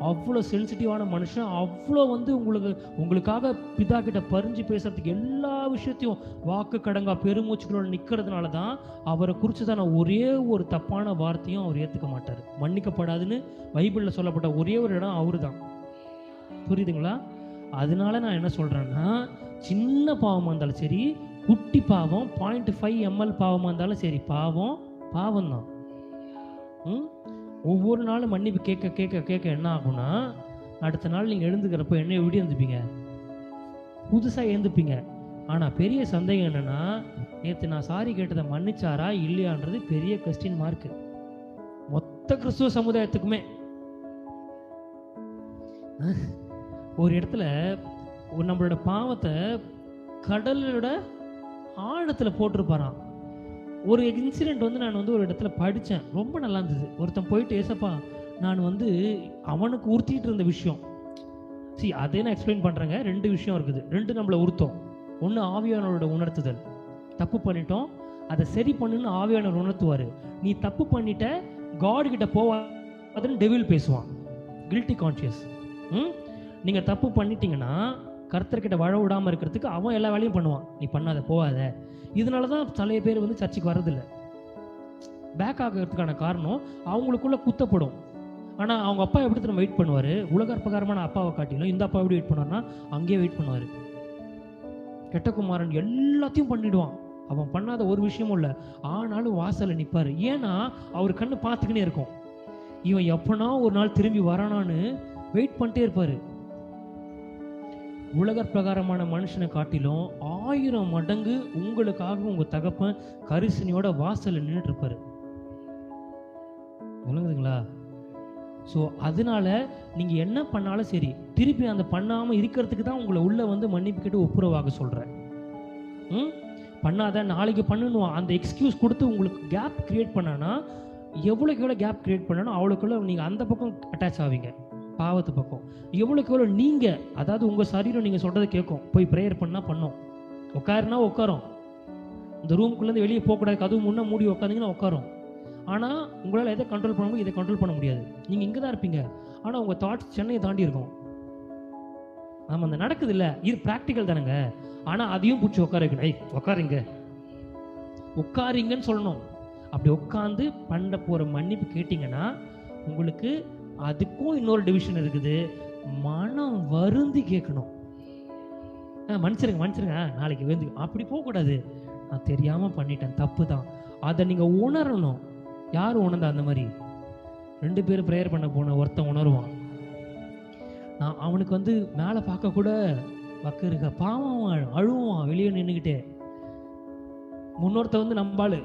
அவ்வளோ சென்சிட்டிவான மனுஷன். அவ்வளோ உங்களுக்காக பிதா கிட்ட பறிஞ்சு பேசுறதுக்கு எல்லா விஷயத்தையும் வாக்கு கடங்கா பெருமூச்சுகளோட நிற்கிறதுனால தான் அவரை குறித்து தான் ஒரே ஒரு தப்பான வார்த்தையும் அவர் ஏற்றுக்க மாட்டார். மன்னிக்கப்படாதுன்னு பைபிளில் சொல்லப்பட்ட ஒரே ஒரு இடம் அவரு தான். புரியுதுங்களா? அதனால நான் என்ன சொல்கிறேன்னா, சின்ன பாவமாக இருந்தாலும் சரி, குட்டி பாவம் 0.5 ml பாவமாக இருந்தாலும் சரி, பாவம் தான். ஒவ்வொரு நாளும் மன்னிப்பு கேட்க என்ன ஆகும்னா, அடுத்த நாள் நீங்கள் எழுந்துக்கிறப்போ என்னைய விடி வந்துப்பீங்க. புதுசாக எழுந்துப்பீங்க. ஆனால் பெரிய சந்தேகம் என்னென்னா, நேற்று நான் சாரி கேட்டதை மன்னிச்சாரா இல்லையான்றது பெரிய கொஸ்டின் மார்க்கு மொத்த கிறிஸ்துவ சமுதாயத்துக்குமே. ஒரு இடத்துல நம்மளோட பாவத்தை கடலோட ஆழத்தில் போட்டிருப்பாராம். ஒரு இன்சிடெண்ட் வந்து நான் வந்து ஒரு இடத்துல படித்தேன், ரொம்ப நல்லா இருந்தது. ஒருத்தன் போயிட்டு, ஏசப்பா நான் வந்து அவனுக்கு உறுத்திட்டு இருந்த விஷயம், அதே நான் எக்ஸ்பிளைன் பண்ணுறேங்க. 2 விஷயம் இருக்குது, 2 நம்மளை உறுத்தோம். ஒன்று ஆவியானவரோட உணர்த்துதல், தப்பு பண்ணிட்டோம் அதை சரி பண்ணுன்னு ஆவியானவர் உணர்த்துவார். நீ தப்பு பண்ணிட்ட காட் கிட்ட போவாதுன்னு டெவில் பேசுவான், கில்ட்டி கான்ஷியஸ். நீங்கள் தப்பு பண்ணிட்டீங்கன்னா கர்த்தர்கிட்ட வாழ விடாமல் இருக்கிறதுக்கு அவன் எல்லா வேலையும் பண்ணுவான், நீ பண்ணாத போகாத. இதனால தான் நிறைய பேர் வந்து சர்ச்சுக்கு வர்றதில்லை. பேக் ஆகிறதுக்கான காரணம் அவங்களுக்குள்ள குத்தப்படும். ஆனால் அவங்க அப்பா எப்படி நம்ம வெயிட் பண்ணுவார், உலக பிரகாரமான அப்பாவை காட்டிலும் இந்த அப்பா எப்படி வெயிட் பண்ணுவார்னா அங்கேயே வெயிட் பண்ணுவார். கெட்ட குமாரன் எல்லாத்தையும் பண்ணிடுவான், அவன் பண்ணாத ஒரு விஷயமும் இல்லை, ஆனாலும் வாசலில் நிற்பார். ஏன்னா அவர் கண்ணு பார்த்துக்கினே இருக்கும், இவன் எப்பனா ஒரு நாள் திரும்பி வரானான்னு வெயிட் பண்ணிட்டே இருப்பார். உலக பிரகாரமான மனுஷனை காட்டிலும் 1000 மடங்கு உங்களுக்காக உங்கள் தகப்பன் கரிசனையோட வாசலில் நின்றுட்டு இருப்பார். விளங்குதுங்களா? ஸோ அதனால நீங்கள் என்ன பண்ணாலும் சரி, திருப்பி அந்த பண்ணாமல் இருக்கிறதுக்கு தான் உங்களை உள்ள வந்து மன்னிப்பு கேட்டு ஒப்புரவாக சொல்கிறேன். பண்ணாத நாளைக்கு பண்ணணும் அந்த எக்ஸ்கியூஸ் கொடுத்து உங்களுக்கு கேப் கிரியேட் பண்ணானா, எவ்வளோக்கு எவ்வளோ கேப் கிரியேட் பண்ணணும் அவ்வளோக்குள்ள நீங்கள் அந்த பக்கம் அட்டாச் ஆவீங்க, பாவத்து பக்கம். எவ்வளோக்கு எவ்வளோ நீங்கள், அதாவது உங்கள் சரீரம் நீங்கள் சொல்கிறத கேட்கும், போய் ப்ரேயர் பண்ணால் பண்ணோம், உட்காருனா உட்காரும், இந்த ரூம்குள்ளேருந்து வெளியே போகக்கூடாது, கதவு முன்னே மூடி உட்காந்திங்கன்னா உட்காரும். ஆனால் உங்களால் எதை கண்ட்ரோல் பண்ண முடியும், இதை கண்ட்ரோல் பண்ண முடியாது. நீங்கள் இங்கே தான் இருப்பீங்க, ஆனால் உங்கள் தாட்ஸ் சென்னையை தாண்டி இருக்கும். ஆமாம், அந்த நடக்குது இல்லை, இது ப்ராக்டிக்கல் தானேங்க. ஆனால் அதையும் பிடிச்சி உட்காருங்க உட்காருங்கன்னு சொல்லணும். அப்படி உட்காந்து பண்ண போகிற மன்னிப்பு கேட்டிங்கன்னா உங்களுக்கு அதுக்கும் இன்னொரு டிவிஷன் இருக்குது, மனம் வருந்தி கேட்கணும். மன்னிச்சிருங்க நாளைக்கு வந்து அப்படி போகக்கூடாது, நான் தெரியாமல் பண்ணிட்டேன், தப்பு தான், அதை நீங்கள் உணரணும். யார் உணர்ந்தா? அந்த மாதிரி 2 பேர் ப்ரேயர் பண்ண போன ஒருத்தன் உணர்வான். நான் அவனுக்கு வந்து மேலே பார்க்க கூட பக்கம் இருக்க, பாவம் அழுவான் வெளியே நின்றுக்கிட்டே. முன்னொருத்த வந்து நம்பாள்,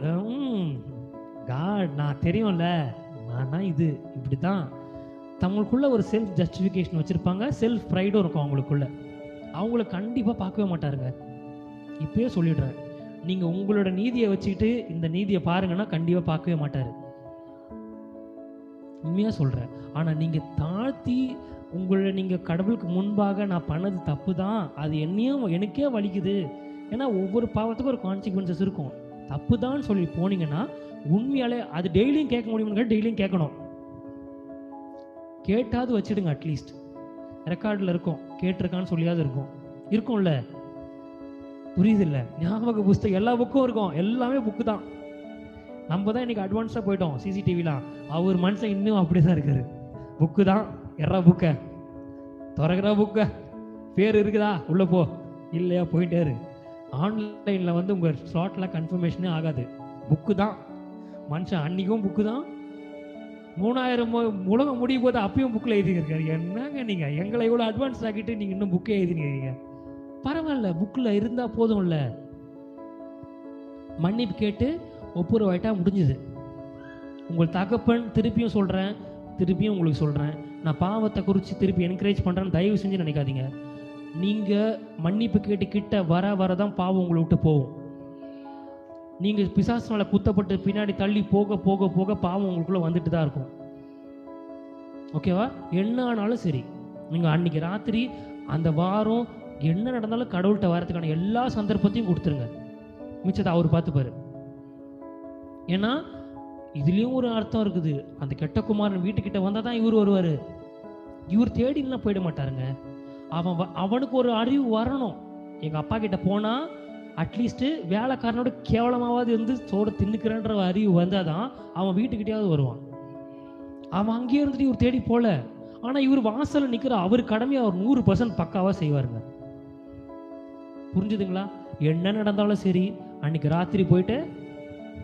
காட் நான் தெரியும்ல, நான் இது இப்படி தான். தங்களுக்குள்ள ஒரு செல்ஃப் ஜஸ்டிஃபிகேஷன் வச்சுருப்பாங்க, செல்ஃப் ப்ரைடும் இருக்கும் அவங்களுக்குள்ள. அவங்கள கண்டிப்பாக பார்க்கவே மாட்டாருங்க. இப்பயே சொல்லிடுறேன், நீங்கள் உங்களோட நீதியை வச்சுக்கிட்டு இந்த நீதியை பாருங்கன்னா கண்டிப்பாக பார்க்கவே மாட்டார், உண்மையாக சொல்கிறேன். ஆனால் நீங்கள் தாழ்த்தி உங்களை நீங்கள் கடவுளுக்கு முன்பாக நான் பண்ணது தப்பு தான், அது எனக்கே வலிக்குது, ஏன்னா ஒவ்வொரு பாவத்துக்கும் ஒரு கான்சிக்வன்சஸ் இருக்கும், தப்பு தான் சொல்லி போனீங்கன்னா உண்மையாலே அது டெய்லியும் கேட்க முடியும்னு டெய்லியும் கேட்கணும். கேட்டாவது வச்சுடுங்க, அட்லீஸ்ட் ரெக்கார்டில் இருக்கும், கேட்டிருக்கான்னு சொல்லியாவது இருக்கும்ல, புரியுது இல்லை? ஞாபக புஸ்தகம் எல்லா புக்கும் இருக்கும், எல்லாமே புக்கு தான். நம்ம தான் இன்னைக்கு அட்வான்ஸாக போயிட்டோம், சிசிடிவிலாம். அவர் மனுஷன் இன்னும் அப்படி தான் இருக்காரு, புக்கு தான், எறா புக்கை திறக்கிற புக்கை, பேர் இருக்குதா உள்ளே போ, இல்லையா போயிட்டே இரு. ஆன்லைனில் வந்து உங்கள் ஸ்லாட்லாம் கன்ஃபர்மேஷனே ஆகாது, புக்கு தான். மனுஷன் அன்றைக்கும் புக்கு தான், 3000 உலகம் முடிய போது அப்பயும் புக்கில் எழுதியிருக்காரு. என்னங்க நீங்கள் எங்களை இவ்வளோ அட்வான்ஸ் ஆக்கிட்டு நீங்கள் இன்னும் புக்கே எழுதினீங்க? பரவாயில்ல, புக்கில் இருந்தால் போதும்ல. மன்னிப்பு கேட்டு ஒப்புரவாயிட்டா முடிஞ்சுது. உங்கள் தகப்பன், திருப்பியும் சொல்கிறேன், திருப்பியும் உங்களுக்கு சொல்கிறேன், நான் பாவத்தை குறித்து திருப்பி என்கரேஜ் பண்ணுறேன்னு தயவு செஞ்சு நினைக்காதீங்க. நீங்கள் மன்னிப்பு கேட்டு கிட்ட வரதான் பாவம் உங்களை விட்டு போகும். நீங்கள் பிசாசுனால குத்தப்பட்டு பின்னாடி தள்ளி போக போக போக பாவம் உங்களுக்குள்ளே வந்துட்டு தான் இருக்கும். ஓகேவா? என்ன ஆனாலும் சரி, நீங்கள் அன்றைக்கி ராத்திரி அந்த வாரம் என்ன நடந்தாலும் கடவுள்கிட்ட வரதுக்கான எல்லா சந்தர்ப்பத்தையும் கொடுத்துருங்க, மிச்சத்தை அவர் பார்த்துப்பாரு. ஏன்னா இதுலேயும் ஒரு அர்த்தம் இருக்குது, அந்த கெட்ட குமாரன் வீட்டுக்கிட்ட வந்தால் தான் இவர் வருவார். இவர் தேடிலாம் போயிட மாட்டாருங்க. அவனுக்கு ஒரு அறிவு வரணும், எங்கள் அப்பா கிட்ட போனால் அட்லீஸ்ட்டு வேலைக்காரனோட கேவலமாவது இருந்து சோட தின்னுக்கிறன்ற அறிவு வந்தால் தான் அவன் வீட்டுக்கிட்டேயாவது வருவான். அவன் அங்கேயே இருந்துட்டு இவர் தேடி போகல, ஆனால் இவர் வாசலில் நிற்கிற அவர் கடமையை அவர் 100% பக்காவாக செய்வாருங்க. புரிஞ்சுதுங்களா? என்ன நடந்தாலும் சரி, அன்றைக்கி ராத்திரி போயிட்டு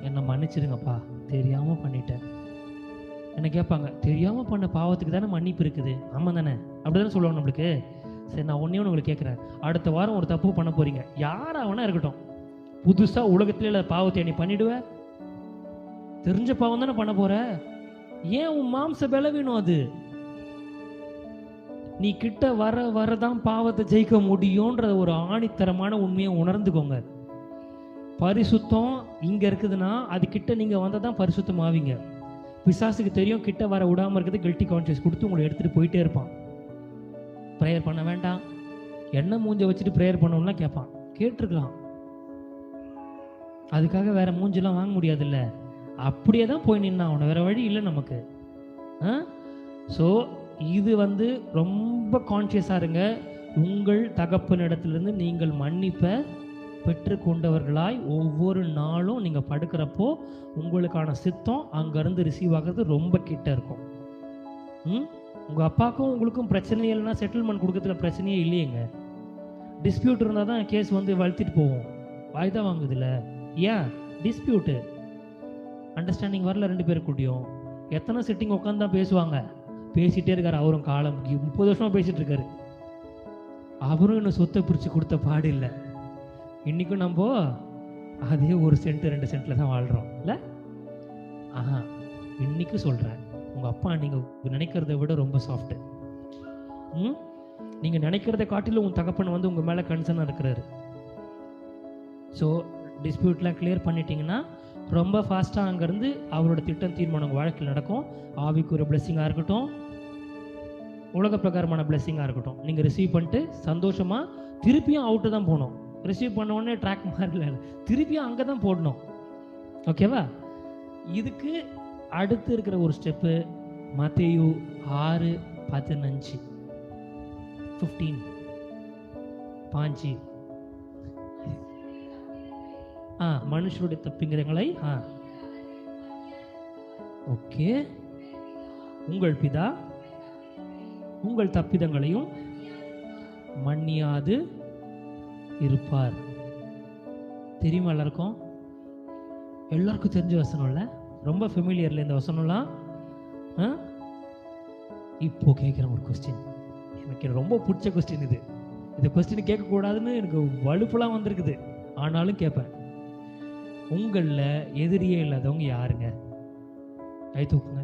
என்னை மன்னிச்சிடுங்கப்பா, தெரியாமல் பண்ணிட்டேன். என்ன கேட்பாங்க, தெரியாமல் பண்ண பாவத்துக்கு தானே மன்னிப்பு இருக்குது. ஆமாம் தானே? அப்படி தானே சொல்லுவாங்க நம்மளுக்கு. சரி, நான் ஒன்றே ஒன்று உங்களுக்கு கேட்குறேன். அடுத்த வாரம் ஒரு தப்பு பண்ண போறீங்க, யாரா வேணா இருக்கட்டும், புதுசாக உலகத்துல இல்லை பாவத்தை நீ பண்ணிடுவ? தெரிஞ்ச பாவம் தானே பண்ண போற. ஏன் உன் மாம்ச பலவீனம் அது. நீ கிட்ட வர வரதான் பாவத்தை ஜெயிக்க முடியும்ன்ற ஒரு ஆணித்தரமான உண்மையை உணர்ந்துக்கோங்க. பரிசுத்தம் இங்க இருக்குதுன்னா அது கிட்ட நீங்க வந்ததான் பரிசுத்தம் ஆவீங்க. பிசாசுக்கு தெரியும் கிட்ட வர விடாம இருக்குது, கில்ட்டி கான்சியஸ் கொடுத்து உங்களை எடுத்துட்டு போயிட்டே இருப்பான். ப்ரேயர் பண்ண வேண்டாம், என்ன மூஞ்ச வச்சுட்டு ப்ரேயர் பண்ணணும்னா கேட்பான். கேட்டிருக்கலாம், அதுக்காக வேற மூஞ்செல்லாம் வாங்க முடியாதுல்ல, அப்படியே தான் போய் நின்னா அவனை, வேற வழி இல்லை நமக்கு. ஸோ இது ரொம்ப கான்சியஸாக இருங்க. உங்கள் தகப்பனிடத்திலிருந்து நீங்கள் மன்னிப்பை பெற்று கொண்டவர்களாய் ஒவ்வொரு நாளும் நீங்கள் படுக்கிறப்போ உங்களுக்கான சித்தம் அங்கேருந்து ரிசீவ் ஆகிறது ரொம்ப கிட்ட இருக்கும். உங்கள் அப்பாவுக்கும் உங்களுக்கும் பிரச்சனை இல்லைன்னா செட்டில்மெண்ட் கொடுக்கறதுல பிரச்சனையே இல்லையேங்க. டிஸ்பியூட் இருந்தால் தான் கேஸ் வளர்த்திட்டு போவோம், வாய்தான் வாங்குதில்ல. ஏன் டிஸ்பியூட்டு? அண்டர்ஸ்டாண்டிங் வரல ரெண்டு பேரும் கூட்டியும். எத்தனை சிட்டிங் உட்காந்து தான் பேசுவாங்க, பேசிகிட்டே இருக்காரு. அவரும் காலம் 30 வருஷமாக பேசிகிட்டு இருக்காரு. அவரும் இன்னும் சொத்தை பிரித்து கொடுத்த பாடு இல்லை. இன்றைக்கும் நம்ம அதே 1 சென்ட் 2 சென்ட்டில் தான் வாழ்கிறோம் இல்லை? இன்றைக்கும் சொல்கிறேன், உங்கள் அப்பா நீங்கள் நினைக்கிறத விட ரொம்ப சாஃப்ட்டு. நீங்கள் நினைக்கிறத காட்டிலும் உங்கள் தகப்பன் உங்கள் மேலே கன்சர்னாக இருக்கிறாரு. ஸோ டிஸ்பியூட்லாம் கிளியர் பண்ணிட்டீங்கன்னா ரொம்ப ஃபாஸ்ட்டாக அங்கேருந்து அவரோட திட்டம் தீர்மானம் வாழ்க்கையில் நடக்கும். ஆவிக்குரிய பிளெஸ்ஸிங்காக இருக்கட்டும், உலக பிரகாரமான பிளெஸ்ஸிங்காக இருக்கட்டும், நீங்கள் ரிசீவ் பண்ணிட்டு சந்தோஷமாக திருப்பியும் அவுட்டு தான் போகணும். ரிசீவ் பண்ண உடனே ட்ராக் மாதிரி திருப்பியும் அங்கே தான் போடணும். ஓகேவா? இதுக்கு அடுத்து இருக்கிற ஒரு ஸ்டெப்பு மத்தேயு 6:15 15 மனுஷருடைய தப்பிங்கிறங்களை ஓகே, உங்கள் பிதா உங்கள் தப்பிதங்களையும் மன்னியாது இருப்பார். தெரியுமா எல்லாருக்கும்? எல்லாருக்கும் தெரிஞ்ச வசனம்ல, ரொம்ப ஃபெமிலியர்ல இந்த வசனம்லாம். இப்போ கேட்குற ஒரு கொஸ்டின், எனக்கு ரொம்ப பிடிச்ச கொஸ்டின் இது. இந்த கொஸ்டின் கேட்கக்கூடாதுன்னு எனக்கு வலுப்பெல்லாம் வந்திருக்குது, ஆனாலும் கேட்பேன். உங்களில் எதிரியே இல்லாதவங்க யாருங்க? கை தூக்குங்க.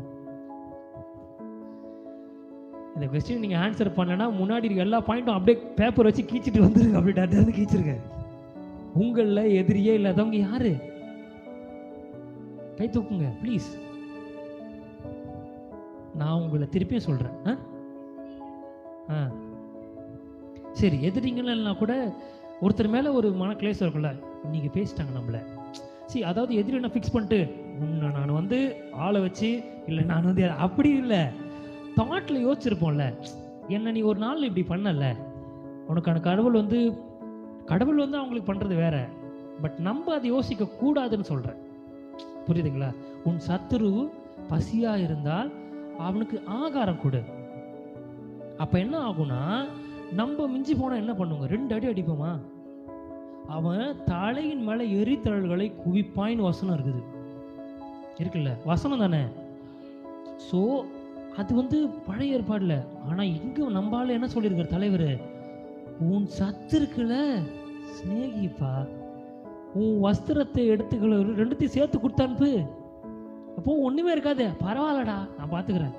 இந்த கொஸ்டின் நீங்கள் ஆன்சர் பண்ணலன்னா முன்னாடி எல்லா பாயிண்ட்டும் அப்படியே பேப்பர் வச்சு கீச்சிட்டு வந்துருங்க, அப்படி டட்டு கீச்சிருங்க. உங்களில் எதிரியே இல்லாதவங்க யாரு? கை தூக்குங்க ப்ளீஸ். நான் உங்களை திருப்பியும் சொல்கிறேன். சரி, எதிரிங்கன்னா கூட ஒருத்தர் மேலே ஒரு மனக்லேசம் இருக்குல்ல, இன்னைக்கு பேசிட்டாங்க நம்மளை. அதாவது எதிரி என்ன ஃபிக்ஸ் பண்ணிட்டு உன்னை நான் ஆளை வச்சு இல்லை நான் அப்படி இல்லை, தாட்டில் யோசிச்சிருப்போம்ல, என்ன நீ ஒரு நாள் இப்படி பண்ணல, உனக்கான கடவுள் அவங்களுக்கு பண்ணுறது வேற, பட் நம்ம அதை யோசிக்க கூடாதுன்னு சொல்கிறேன். புரியுதுங்களா? உன் சத்துரு பசியாக இருந்தால் அவனுக்கு ஆகாரம் கொடு. அப்போ என்ன ஆகும்னா, நம்ம மிஞ்சி போனால் என்ன பண்ணுவோங்க? 2 அடி அடிப்போமா? அவன் தலையின் மேலே எரித்தழல்களை குவிப்பாயின்னு வசனம் இருக்குல்ல, வசனம் தானே. ஸோ அது பழைய ஏற்பாடுல. ஆனால் இங்கே நம்மளால என்ன சொல்லியிருக்கார் தலைவர்? உன் சத்துருக்குல ஸ்நேகிப்பா, உன் வஸ்திரத்தை எடுத்துக்கல, 2த்தையும் சேர்த்து கொடுத்தான்பு. அப்போ ஒன்றுமே இருக்காது, பரவாயில்லடா நான் பார்த்துக்கிறேன்.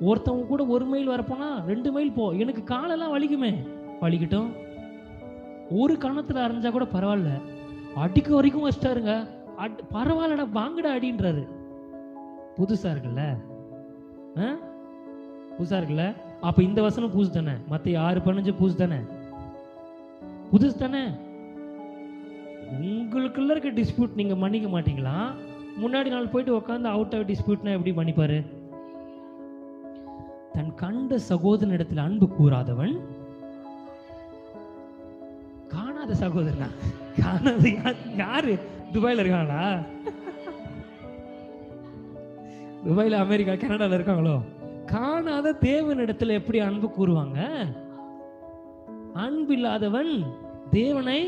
ஒருத்தவங்க கூட 1 மைல் வரப்போனா 2 மைல் போ, எனக்கு காலெல்லாம் வலிக்குமே, வலிக்கட்டும். ஒரு கணத்தில் அரைஞ்சா கூட பரவாயில்ல, அடிக்க வரைக்கும் வச்சிட்டாருங்க, பரவாயில்லடா வாங்கடா அடின்றாரு. புதுசா இருக்குல்ல? புதுசா இருக்குல்ல? அப்ப இந்த வசனம் புதுசு தானே? மத்தேயு 6:15 புதுசு தானே? புதுசு தானே? உங்களுக்குள்ள இருக்க டிஸ்பியூட் நீங்க மன்னிக்க மாட்டீங்களா? முன்னாடி நாள் போயிட்டு உட்காந்து அவுட் ஆஃப் டிஸ்பியூட்னா எப்படி மன்னிப்பாரு? தன் கண்ட சகோதரன் இடத்துல அன்பு கூறாதவன் காணாத சகோதரனா? காணாத யாரு? துபாயில இருக்காங்களா? துபாயில, அமெரிக்கா, கனடால இருக்காங்களோ? காணாத தேவன் இடத்துல எப்படி அன்பு கூறுவாங்க? அன்பு இல்லாதவன் தேவனை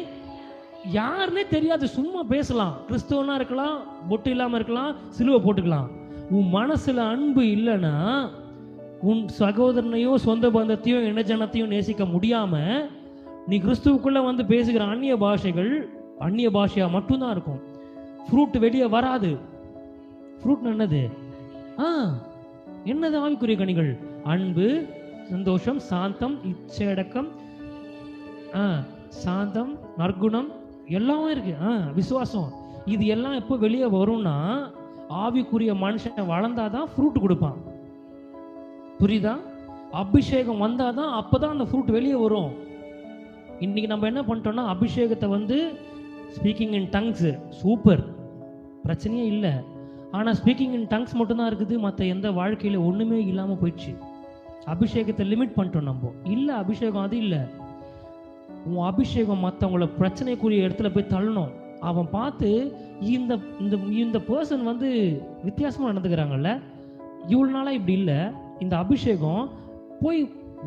யாருன்னே தெரியாது, சும்மா பேசலாம், கிறிஸ்தவனா இருக்கலாம், பொட்டு இல்லாம இருக்கலாம், சிலுவை போட்டுக்கலாம். உன் மனசுல அன்பு இல்லைன்னா உன் சகோதரனையோ சொந்த பந்தத்தையோ இனஜனத்தையும் நேசிக்க முடியாம நீ கிறிஸ்துவுக்குள்ள வந்து பேசுகிற அந்நிய பாஷைகள் அந்நிய பாஷையா மட்டும்தான் இருக்கும். ஃப்ரூட் வெளியே வராது. ஃப்ரூட் என்னது? என்னது ஆவிக்குரிய கனிகள்? அன்பு, சந்தோஷம், சாந்தம், இச்சையடக்கம், சாந்தம், நற்குணம் எல்லாம் இருக்கு. விசுவாசம். இது எல்லாம் எப்போ வெளியே வரும்னா ஆவிக்குரிய மனுஷன் வளர்ந்தாதான் ஃப்ரூட் கொடுப்பான். புரியுதா? அபிஷேகம் வந்தாதான் அப்பதான் அந்த ஃப்ரூட் வெளியே வரும். இன்னைக்கு நம்ம என்ன பண்ணிட்டோம்னா அபிஷேகத்தை வந்து ஸ்பீக்கிங் இன் டங்ஸ் சூப்பர், பிரச்சனையே இல்லை. ஆனால் ஸ்பீக்கிங் இன் டங்ஸ் மட்டும்தான் இருக்குது, மற்ற எந்த வாழ்க்கையில் ஒன்றுமே இல்லாமல் போயிடுச்சு. அபிஷேகத்தை லிமிட் பண்ணிட்டோம் நம்ம. இல்லை, அபிஷேகம் அது இல்லை. உன் அபிஷேகம் மற்றவங்கள பிரச்சனைக்குரிய இடத்துல போய் தள்ளணும். அவன் பார்த்து இந்த இந்த இந்த பர்சன் வந்து வித்தியாசமாக நடந்துக்கிறாங்கல்ல, இவ்வளோ நாளாக இப்படி இல்லை. இந்த அபிஷேகம் போய்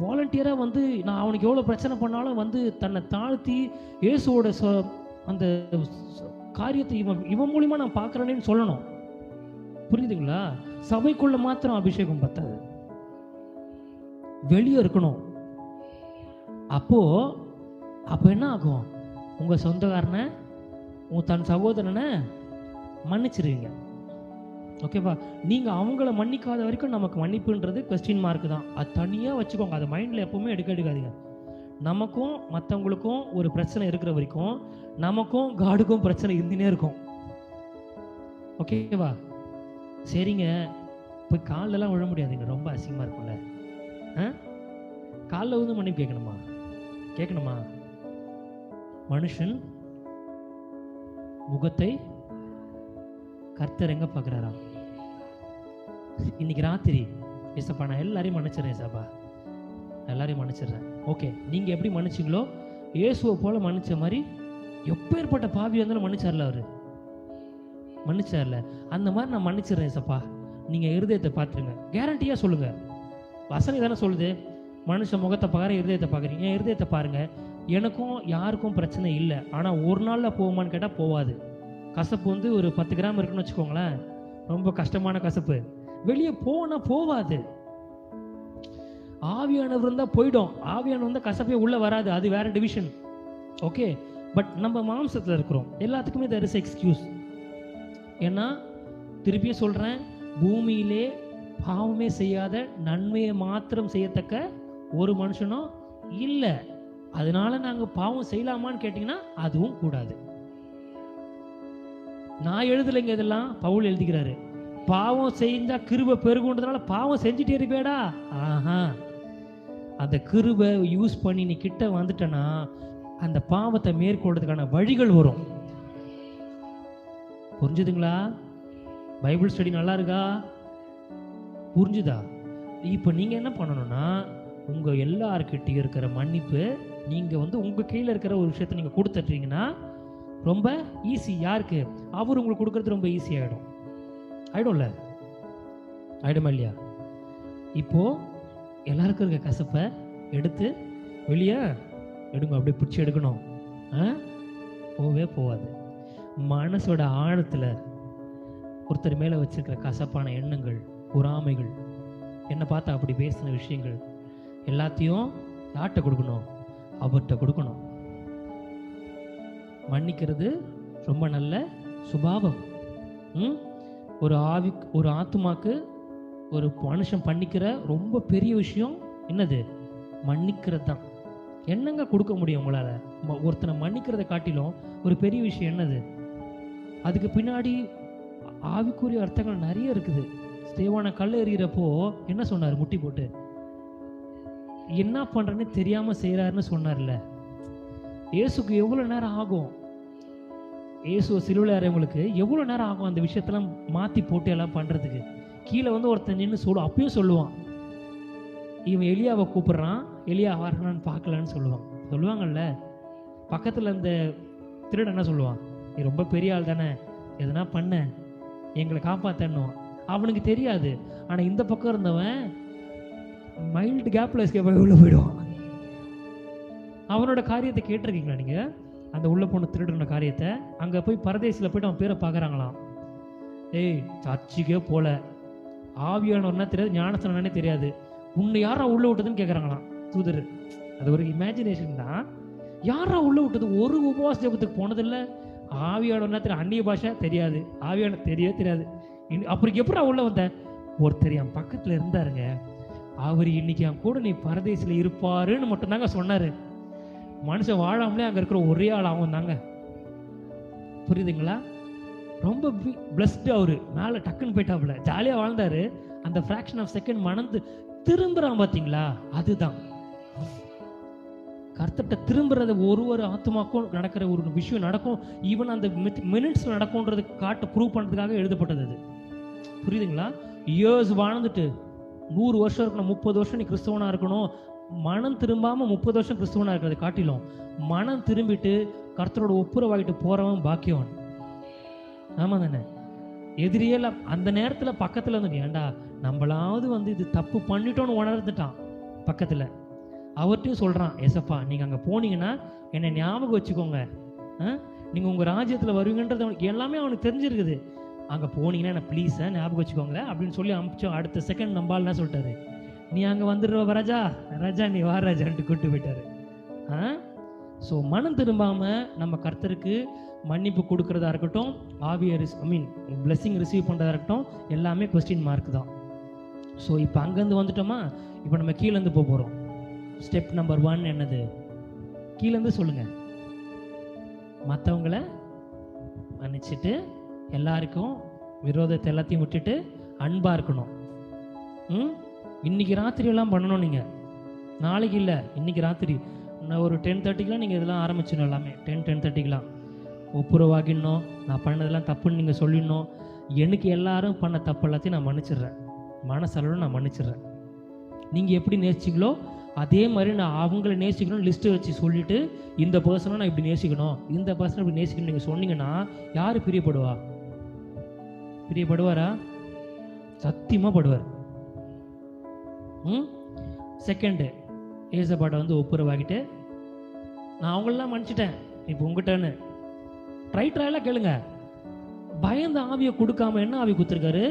வாலண்டியராக வந்து நான் அவனுக்கு எவ்வளோ பிரச்சனை பண்ணாலும் வந்து தன்னை தாழ்த்தி இயேசுவோட அந்த காரியத்தை இவன் மூலிமா நான் பார்க்குறேன்னு சொல்லணும். புரியுதுங்களா? சபைக்குள்ள மாத்திரம் அபிஷேகம் பத்தாது, வெளியே இருக்கணும். அப்போ என்ன ஆகும்? உங்க சொந்தக்காரனை, உங்க தன் சகோதரனை மன்னிச்சிருவீங்க. ஓகேவா? நீங்க அவங்கள மன்னிக்காத வரைக்கும் நமக்கு மன்னிப்புன்றது கொஸ்டின் மார்க் தான். அது தனியாக வச்சுக்கோங்க, அதை மைண்டில் எப்பவுமே எடுக்காதீங்க. நமக்கும் மற்றவங்களுக்கும் ஒரு பிரச்சனை இருக்கிற வரைக்கும் நமக்கும் காடுக்கும் பிரச்சனை இருந்துனே இருக்கும். ஓகேவா? சரிங்க, போய் காலெல்லாம் விழ முடியாதுங்க, ரொம்ப அசிங்கமாக இருக்கும்ல. காலில் வந்து மன்னிப்பு கேட்கணுமா? மனுஷன் முகத்தை கர்த்தர் எங்க பார்க்குறாரா? இன்னைக்கு ராத்திரி ஏசப்பா நான் எல்லாரையும் மன்னிச்சிடறேன், ஏசப்பா எல்லாரையும் மன்னிச்சிடுறேன். ஓகே, நீங்க எப்படி மன்னிச்சிங்களோ இயேசுவை போல மன்னிச்ச மாதிரி எப்பேற்பட்ட பாவி இருந்தாலும் மன்னிச்சார்ல, அவரு மன்னிச்சார்ல, அந்த மாதிரி நான் மன்னிச்சிடுறேன் ஏசப்பா. நீங்க இருதயத்தை பார்த்துருங்க, கேரண்டியா சொல்லுங்க. வசனம் தானே சொல்லுது, மனுஷன் முகத்தை பார்க்குற இருதயத்தை பார்க்குறீங்க. என் இருதயத்தை பாருங்க. எனக்கும் யாருக்கும் பிரச்சனை இல்லை, ஆனால் ஒரு நாளில் போகுமான்னு கேட்டால் போகாது. கசப்பு வந்து ஒரு 10 கிராம் இருக்குன்னு வச்சுக்கோங்களேன், ரொம்ப கஷ்டமான கசப்பு, வெளியே போனால் போகாது. ஆவியானவர் இருந்தால் போயிடும், ஆவியானவர் இருந்தால் கசப்பே உள்ளே வராது, அது வேற டிவிஷன். ஓகே, பட் நம்ம மாம்சத்தில் இருக்கிறோம், எல்லாத்துக்குமே there is எக்ஸ்கியூஸ். ஏன்னா திருப்பியும் சொல்கிறேன், பூமியிலே பாவமே செய்யாத நன்மையை மாத்திரம் செய்யத்தக்க ஒரு மனுஷனும் இல்லை. அதனால நாங்கள் பாவம் செய்யலாமான்னு கேட்டிங்கன்னா அதுவும் கூடாது. நான் எழுதலைங்க, இதெல்லாம் பவுல் எழுதிக்கிறாரு. பாவம் செஞ்சா கிருபை பெருகுன்றதுனால பாவம் செஞ்சுட்டே இருப்பேடா. அந்த கிருபை யூஸ் பண்ணி நீ கிட்ட வந்துட்டனா அந்த பாவத்தை மேற்கொள்றதுக்கான வழிகள் வரும். புரிஞ்சுதுங்களா? பைபிள் ஸ்டடி நல்லா இருக்கா? புரிஞ்சுதா? இப்போ நீங்கள் என்ன பண்ணணும்னா, உங்கள் எல்லார்கிட்டையும் இருக்கிற மன்னிப்பு நீங்கள் வந்து உங்கள் கையில் இருக்கிற ஒரு விஷயத்தை நீங்கள் கொடுத்துட்டீங்கன்னா ரொம்ப ஈஸி. யாருக்கு? அவர் உங்களுக்கு கொடுக்கறது ரொம்ப ஈஸி ஆகிடும்ல, ஆகிடுமா இல்லையா? இப்போது எல்லாருக்கும் இருக்க கசப்பை எடுத்து வெளியே எடுங்க, அப்படியே பிடிச்சி எடுக்கணும். போவே போகாது. மனசோட ஆழத்தில் ஒருத்தர் மேலே வச்சிருக்கிற கசப்பான எண்ணங்கள், பொறாமைகள், என்னை பார்த்தா அப்படி பேசின விஷயங்கள் எல்லாத்தையும் யார்கிட்ட கொடுக்கணும்? அவர்கிட்ட கொடுக்கணும். மன்னிக்கிறது ரொம்ப நல்ல சுபாவம். ஒரு ஆத்துமாக்கு ஒரு மனுஷன் பண்ணிக்கிற ரொம்ப பெரிய விஷயம் என்னது? மன்னிக்கிறது தான். என்னங்க கொடுக்க முடியும் உங்களால்? ஒருத்தனை மன்னிக்கிறதை காட்டிலும் ஒரு பெரிய விஷயம் என்னது? அதுக்கு பின்னாடி ஆவிக்குரிய அர்த்தங்கள் நிறைய இருக்குது. ஸ்தேவான கல் எறிகிறப்போ என்ன சொன்னார்? முட்டி போட்டு என்ன பண்றேன்னு தெரியாம செய்யறாருன்னு சொன்னார்ல. இயேசுக்கு எவ்வளவு நேரம் ஆகும்? இயேசு சிலுவையில் அறையவங்களுக்கு எவ்வளவு நேரம் ஆகும் அந்த விஷயத்தெல்லாம் மாத்தி போட்டு எல்லாம் பண்றதுக்கு? கீழே வந்து ஒருத்தன் நின்று அப்பயும் சொல்லுவான், இவன் எலியாவை கூப்பிடுறான், எலியா வரான்னு பார்க்கலான்னு சொல்லுவாங்கல்ல. பக்கத்துல அந்த திருடன் என்ன சொல்லுவான்? நீ ரொம்ப பெரிய ஆள் தானே, எதனா பண்ண எங்களை காப்பாத்தணும். அவனுக்கு தெரியாது. ஆனா இந்த பக்கம் இருந்தவன் மைல்டு கேப்ல எஸ்கேப் ஆகி உள்ள போயிடுவான். அவனோட காரியத்தை கேட்டிருக்கீங்களா நீங்க? அந்த உள்ள போன திருடனோட காரியத்தை. அங்க போய் பரதேசில போயிட்டு அவன் பேரை பார்க்கறாங்களாம். சர்ச்சுக்கே போல, ஆவியானவர்னா தெரியாது, ஞானஸ்தானே தெரியாது, உன்னை யாரா உள்ள விட்டதுன்னு கேட்குறாங்களாம் தூதர். அது ஒரு இமேஜினேஷன் தான். யாரா உள்ள விட்டது? ஒரு உபவாச ஜெபத்துக்கு போனதில்லை, ஆவியான அந்நிய பாஷை தெரியாது, ஆவியான தெரியாது. அப்புறம் எப்படி உள்ள வந்த? ஒருத்தர் என் பக்கத்தில் இருந்தாருங்க, அவர் இன்னைக்கு என் கூட நீ பரதேசில் இருப்பாருன்னு மட்டும்தாங்க சொன்னார். மனுஷன் வாழாமலே அங்கே இருக்கிற ஒரே ஆள் அவன் தாங்க. புரியுதுங்களா? ரொம்ப பிளஸ்டு. அவரு மேலே டக்குன்னு போயிட்டாப்புல, ஜாலியாக வாழ்ந்தாரு. அந்த ஃப்ராக்ஷன் ஆஃப் செகண்ட் மணந்து திரும்புறான் பார்த்தீங்களா? அதுதான் கர்த்தர்கிட்ட திரும்புறது. ஒரு ஆத்மாக்கும் நடக்கிற ஒரு விஷயம் நடக்கும், ஈவன் அந்த மினிட்ஸில் நடக்கும்ன்றது ப்ரூவ் பண்ணுறதுக்காக எழுதப்பட்டது அது. புரியுதுங்களா? இயர்ஸ் வாழ்ந்துட்டு 100 வருஷம் இருக்கணும், 30 வருஷம் நீ கிறிஸ்தவனாக இருக்கணும். மனம் திரும்பாமல் 30 வருஷம் கிறிஸ்தவனாக இருக்கிறது காட்டிலும் மனம் திரும்பிட்டு கர்த்தரோட ஒப்புரவாகிட்டு போகிறவன் பாக்கியவன். ஆமாம் தானே? எதிரியல அந்த நேரத்தில் பக்கத்தில் வந்து, ஏண்டா நம்மளாவது வந்து இது தப்பு பண்ணிட்டோன்னு உணர்ந்துட்டான். பக்கத்தில் அவர்கிட்டையும் சொல்கிறான், ஏசப்பா நீங்கள் அங்கே போனீங்கன்னா என்னை ஞாபகம் வச்சுக்கோங்க, நீங்கள் உங்கள் ராஜ்யத்தில் வருவீங்கன்றது எல்லாமே அவனுக்கு தெரிஞ்சிருக்குது. அங்கே போனீங்கன்னா என்ன ப்ளீஸ் ஞாபகம் வச்சுக்கோங்க அப்படின்னு சொல்லி அனுப்பிச்சோம். அடுத்த செகண்ட் நம்பால் என்ன சொல்லிட்டாரு, நீ அங்கே வந்துடுவ ராஜா, ராஜா நீ வா ராஜான்ட்டு கூப்பிட்டு போயிட்டாரு. ஸோ மனம் திரும்பாமல் நம்ம கர்த்தருக்கு மன்னிப்பு கொடுக்குறதா இருக்கட்டும், ஆவியை பிளெஸிங் ரிசீவ் பண்ணுறதா இருக்கட்டும், எல்லாமே கொஸ்டின் மார்க் தான். ஸோ இப்போ அங்கேருந்து வந்துட்டோமா, இப்போ நம்ம கீழேருந்து போக போகிறோம். ஸ்டெப் நம்பர் 1 என்னது? கீழேருந்து சொல்லுங்கள். மற்றவங்கள மன்னிச்சுட்டு எல்லாருக்கும் விரோதத்தை எல்லாத்தையும் விட்டுட்டு அன்பாக இருக்கணும். இன்னைக்கு ராத்திரி எல்லாம் பண்ணணும். நீங்கள் நாளைக்கு இல்லை, இன்னைக்கு ராத்திரி நான் ஒரு 10:30க்கெலாம் நீங்கள் இதெல்லாம் ஆரம்பிச்சிடணும். எல்லாமே 10:30க்கெலாம் ஒப்புரவாகிடணும். நான் பண்ணதெல்லாம் தப்புன்னு நீங்கள் சொல்லிடணும். எனக்கு எல்லாரும் பண்ண தப்பு எல்லாத்தையும் நான் மன்னிச்சிடுறேன், மனசளவில் நான் மன்னிச்சிடுறேன். நீங்கள் எப்படி நேசிச்சிங்களோ அதே மாதிரி நான் அவங்கள நேசிக்கணும் லிஸ்ட்டு வச்சு சொல்லிவிட்டு, இந்த பர்சனை நான் இப்படி நேசிக்கணும், இந்த பர்சனை இப்படி நேசிக்கணும் நீங்கள் சொன்னீங்கன்னா யார் பிரியப்படுவா? பிரியப்படுவாரா? சத்தியமாக படுவார். செகண்டு, ஏசப்பாட்டை வந்து ஒப்புரவாகிட்டு நான் அவங்களெலாம் மன்னிச்சிட்டேன், இப்போ உங்கள்கிட்டன்னு ட்ரையலாக கேளுங்க. பயந்த ஆவியை கொடுக்காம என்ன ஆவி கொடுத்துருக்காரு?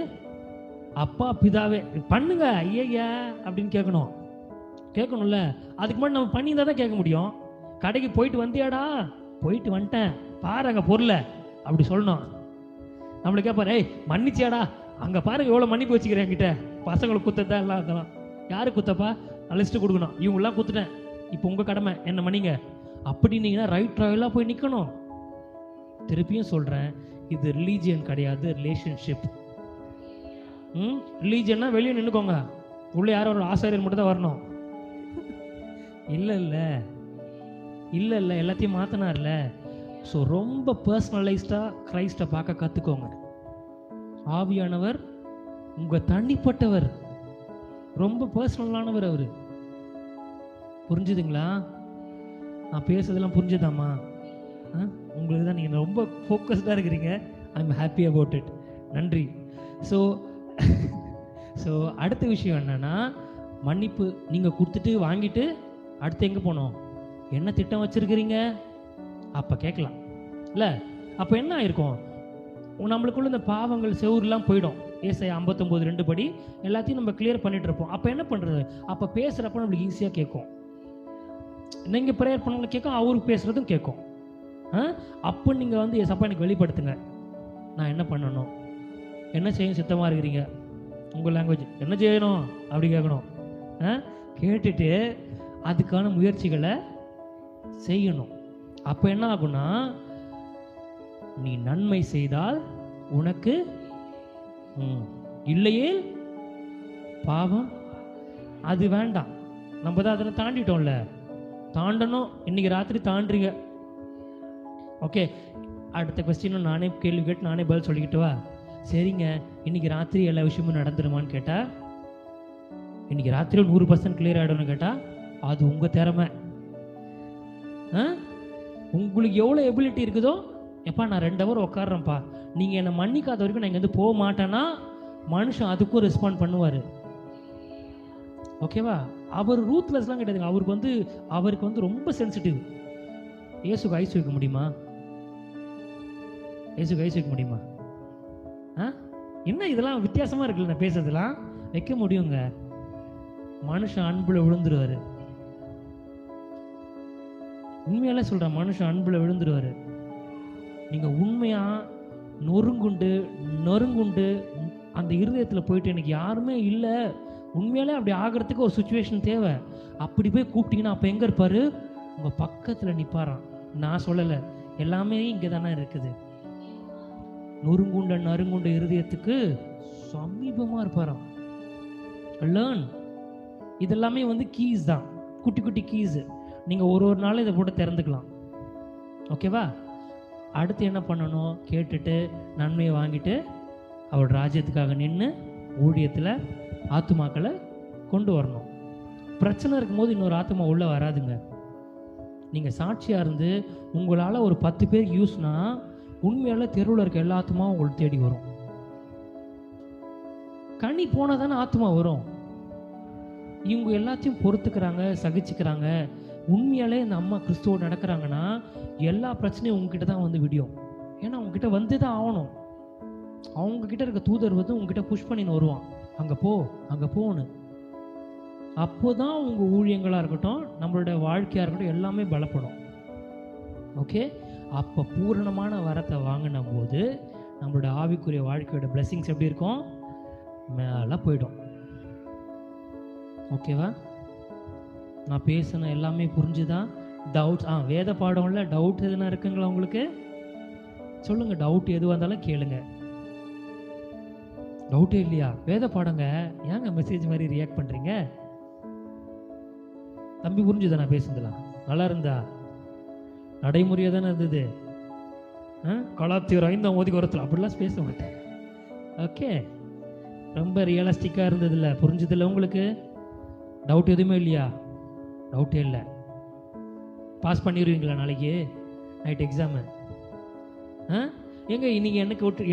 அப்பா பிதாவே பண்ணுங்க ஐயா அப்படின்னு கேட்கணும்ல. அதுக்கு முன்னாடி நம்ம பண்ணியிருந்தா தான் கேட்க முடியும். கடைக்கு போயிட்டு வந்தியாடா? போயிட்டு வந்துட்டேன் பாருங்க பொருளை அப்படி சொல்லணும். நம்மளை கேட்பாரு, ஏய் மன்னிச்சியாடா? அங்கே பாருங்க எவ்வளோ மன்னிப்பு வச்சுக்கிறேன் என்கிட்ட, பசங்களுக்கு குத்ததா எல்லாம் இருக்கலாம். யாரு குத்தப்பா? லிஸ்ட்டு கொடுக்கணும். இவங்களாம் குத்துட்டேன், இப்போ உங்கள் கடமை என்ன மன்னிங்க அப்படின்னீங்கன்னா ரைட் ட்ராவலாக போய் நிற்கணும். திருப்பியும் சொல்கிறேன், இது ரிலீஜியன் கிடையாது, ரிலேஷன்ஷிப். ரிலீஜியன்னா வெளியே நின்றுக்கோங்க, உள்ளே யாரோ ஒரு ஆசாரியர் மட்டும் தான் வரணும். இல்லை எல்லாத்தையும் மாற்றினார்ல. ஸோ ரொம்ப பர்சனலைஸ்டாக கிரைஸ்டை பார்க்க கற்றுக்கோங்க. ஆவியானவர் உங்கள் தனிப்பட்டவர், ரொம்ப பர்சனலானவர் அவர். புரிஞ்சுதுங்களா? நான் பேசுறதெல்லாம் புரிஞ்சுதாம்மா? உங்களுக்கு தான் நீங்கள் ரொம்ப ஃபோக்கஸ்டாக இருக்கிறீங்க. I am happy about it. நன்றி. ஸோ அடுத்த விஷயம் என்னென்னா, மன்னிப்பு நீங்கள் கொடுத்துட்டு வாங்கிட்டு அடுத்து எங்கே போனோம்? என்ன திட்டம் வச்சுருக்கிறீங்க? அப்போ கேட்கலாம் இல்லை? அப்போ என்ன ஆயிருக்கும்? நம்மளுக்குள்ள இந்த பாவங்கள் செவுரெலாம் போயிடும். ஏசாயா 59:2 படி எல்லாத்தையும் நம்ம கிளியர் பண்ணிட்டு இருப்போம். அப்போ என்ன பண்ணுறது? அப்போ பேசுகிறப்ப நம்மளுக்கு ஈஸியாக கேட்கும். நீங்கள் ப்ரேயர் பண்ணவங்களுக்கு கேட்கும், அவருக்கு பேசுகிறதும் கேட்கும். அப்போ நீங்கள் வந்து சப்பா எனக்கு வெளிப்படுத்துங்க, நான் என்ன பண்ணணும், என்ன செய்யணும், சித்தமாக இருக்கிறீங்க, உங்கள் லாங்குவேஜ் என்ன செய்யணும் அப்படி கேட்கணும். கேட்டுட்டு அதுக்கான முயற்சிகளை செய்யணும். அப்போ என்ன ஆகும்னா, நீ நன்மை செய்தால் உனக்கு இல்லையே பாவம், அது வேண்டாம். நம்ம தான் அதில் தாண்டிட்டோம்ல, தாண்டணும். இன்னைக்கு ராத்திரி தாண்டுறீங்க. ஓகே, அடுத்த கொஸ்டினும் நானே கேள்வி கேட்டு நானே பதில் சொல்லிக்கிட்டு வா. சரிங்க, இன்னைக்கு ராத்திரி எல்லா விஷயமும் நடந்துருமான்னு கேட்டால், இன்னைக்கு ராத்திரி 100% கிளியர் ஆகிடும்னு கேட்டால், அது உங்கள் திறமை. உங்களுக்கு எவ்வளோ எபிலிட்டி இருக்குதோ, எப்பா நான் 2 ஹவர் உட்காடுறேன்ப்பா, நீங்கள் என்னை மன்னிக்காத வரைக்கும் நான் இங்கேருந்து போக மாட்டேன்னா மனுஷன் அதுக்கும் ரெஸ்பாண்ட் பண்ணுவார். ஓகேவா? அவர் ரூத்லெஸ்லாம் கிடையாதுங்க. அவருக்கு வந்து ரொம்ப சென்சிட்டிவ். இயேசுக்கு ஐஸ் வைக்க முடியுமா? இயேசுக்கு ஐஸ் வைக்க முடியுமா? என்ன இதெல்லாம் வித்தியாசமாக இருக்குல்ல, நான் பேசுறதுலாம் வைக்க முடியுங்க. மனுஷன் அன்புல விழுந்துருவாரு. உண்மையாலே சொல்கிறேன், மனுஷன் அன்பில் விழுந்துருவார். நீங்கள் உண்மையாக நொறுங்குண்டு அந்த இருதயத்தில் போயிட்டு எனக்கு யாருமே இல்லை, உண்மையாலே அப்படி ஆகிறதுக்கு ஒரு சுச்சுவேஷன் தேவை, அப்படி போய் கூப்பிட்டீங்கன்னா அப்போ எங்கே இருப்பார்? உங்கள் பக்கத்தில் நிற்பாரான். நான் சொல்லலை, எல்லாமே இங்கே தானே இருக்குது. நொறுங்குண்ட இருதயத்துக்கு சமீபமாக இருப்பாராம். லேர்ன். இதெல்லாமே கீஸ் தான், குட்டி குட்டி கீஸு. நீங்கள் ஒரு நாளும் இதை போட்டு திறந்துக்கலாம். ஓகேவா? அடுத்து என்ன பண்ணணும்? கேட்டுட்டு நன்மையை வாங்கிட்டு அவரோட ராஜ்யத்துக்காக நின்று ஊழியத்தில் ஆத்துமாக்களை கொண்டு வரணும். பிரச்சனை இருக்கும்போது இன்னொரு ஆத்துமா உள்ளே வராதுங்க. நீங்கள் சாட்சியாக இருந்து உங்களால் ஒரு 10 பேர் யூஸ்னா உண்மையால் தெருவில் இருக்க எல்லா ஆத்துமாவும் உங்களுக்கு தேடி வரும். கனி போனால் தானே ஆத்துமா வரும். இவங்க எல்லாத்தையும் பொறுத்துக்கிறாங்க, சகிச்சுக்கிறாங்க. உண்மையாலே இந்த அம்மா கிறிஸ்துவோடு நடக்கிறாங்கன்னா எல்லா பிரச்சனையும் உங்ககிட்ட தான் விடியும். ஏன்னா உங்ககிட்ட தான் ஆகணும். அவங்கக்கிட்ட இருக்க தூதர் உங்ககிட்ட புஷ் பண்ணின்னு வருவான், அங்கே போன்னு. அப்போ தான் உங்கள் ஊழியங்களாக இருக்கட்டும், நம்மளோட வாழ்க்கையாக இருக்கட்டும், எல்லாமே பலப்படும். ஓகே? அப்போ பூரணமான வரத்தை வாங்கின போது நம்மளோட ஆவிக்குரிய வாழ்க்கையோட பிளெஸிங்ஸ் எப்படி இருக்கும்? மேலே போயிடும். ஓகேவா? நான் பேசின எல்லாமே புரிஞ்சுதான்? டவுட்ஸ் வேத பாடம்ல டவுட் எதுனா இருக்குங்களா உங்களுக்கு? சொல்லுங்கள். டவுட் எதுவாக இருந்தாலும் கேளுங்க. டவுட்டே இல்லையா? வேத பாடங்க. ஏங்க மெசேஜ் மாதிரி ரியாக்ட் பண்ணுறீங்க? தம்பி புரிஞ்சுதா நான் பேசுனதுலாம்? நல்லா இருந்தா? நடைமுறையாக தானே இருந்தது. கலாத்தியர் 5:1 அப்படிலாம் பேச மாட்டேன். ஓகே, ரொம்ப ரியலிஸ்டிக்காக இருந்ததில்ல, புரிஞ்சதில்லை உங்களுக்கு? டவுட் எதுவுமே இல்லையா? டவுட்டே இல்லை. பாஸ் பண்ணிடுவீங்களா நாளைக்கு நைட் எக்ஸாமு? எங்க நீங்கள்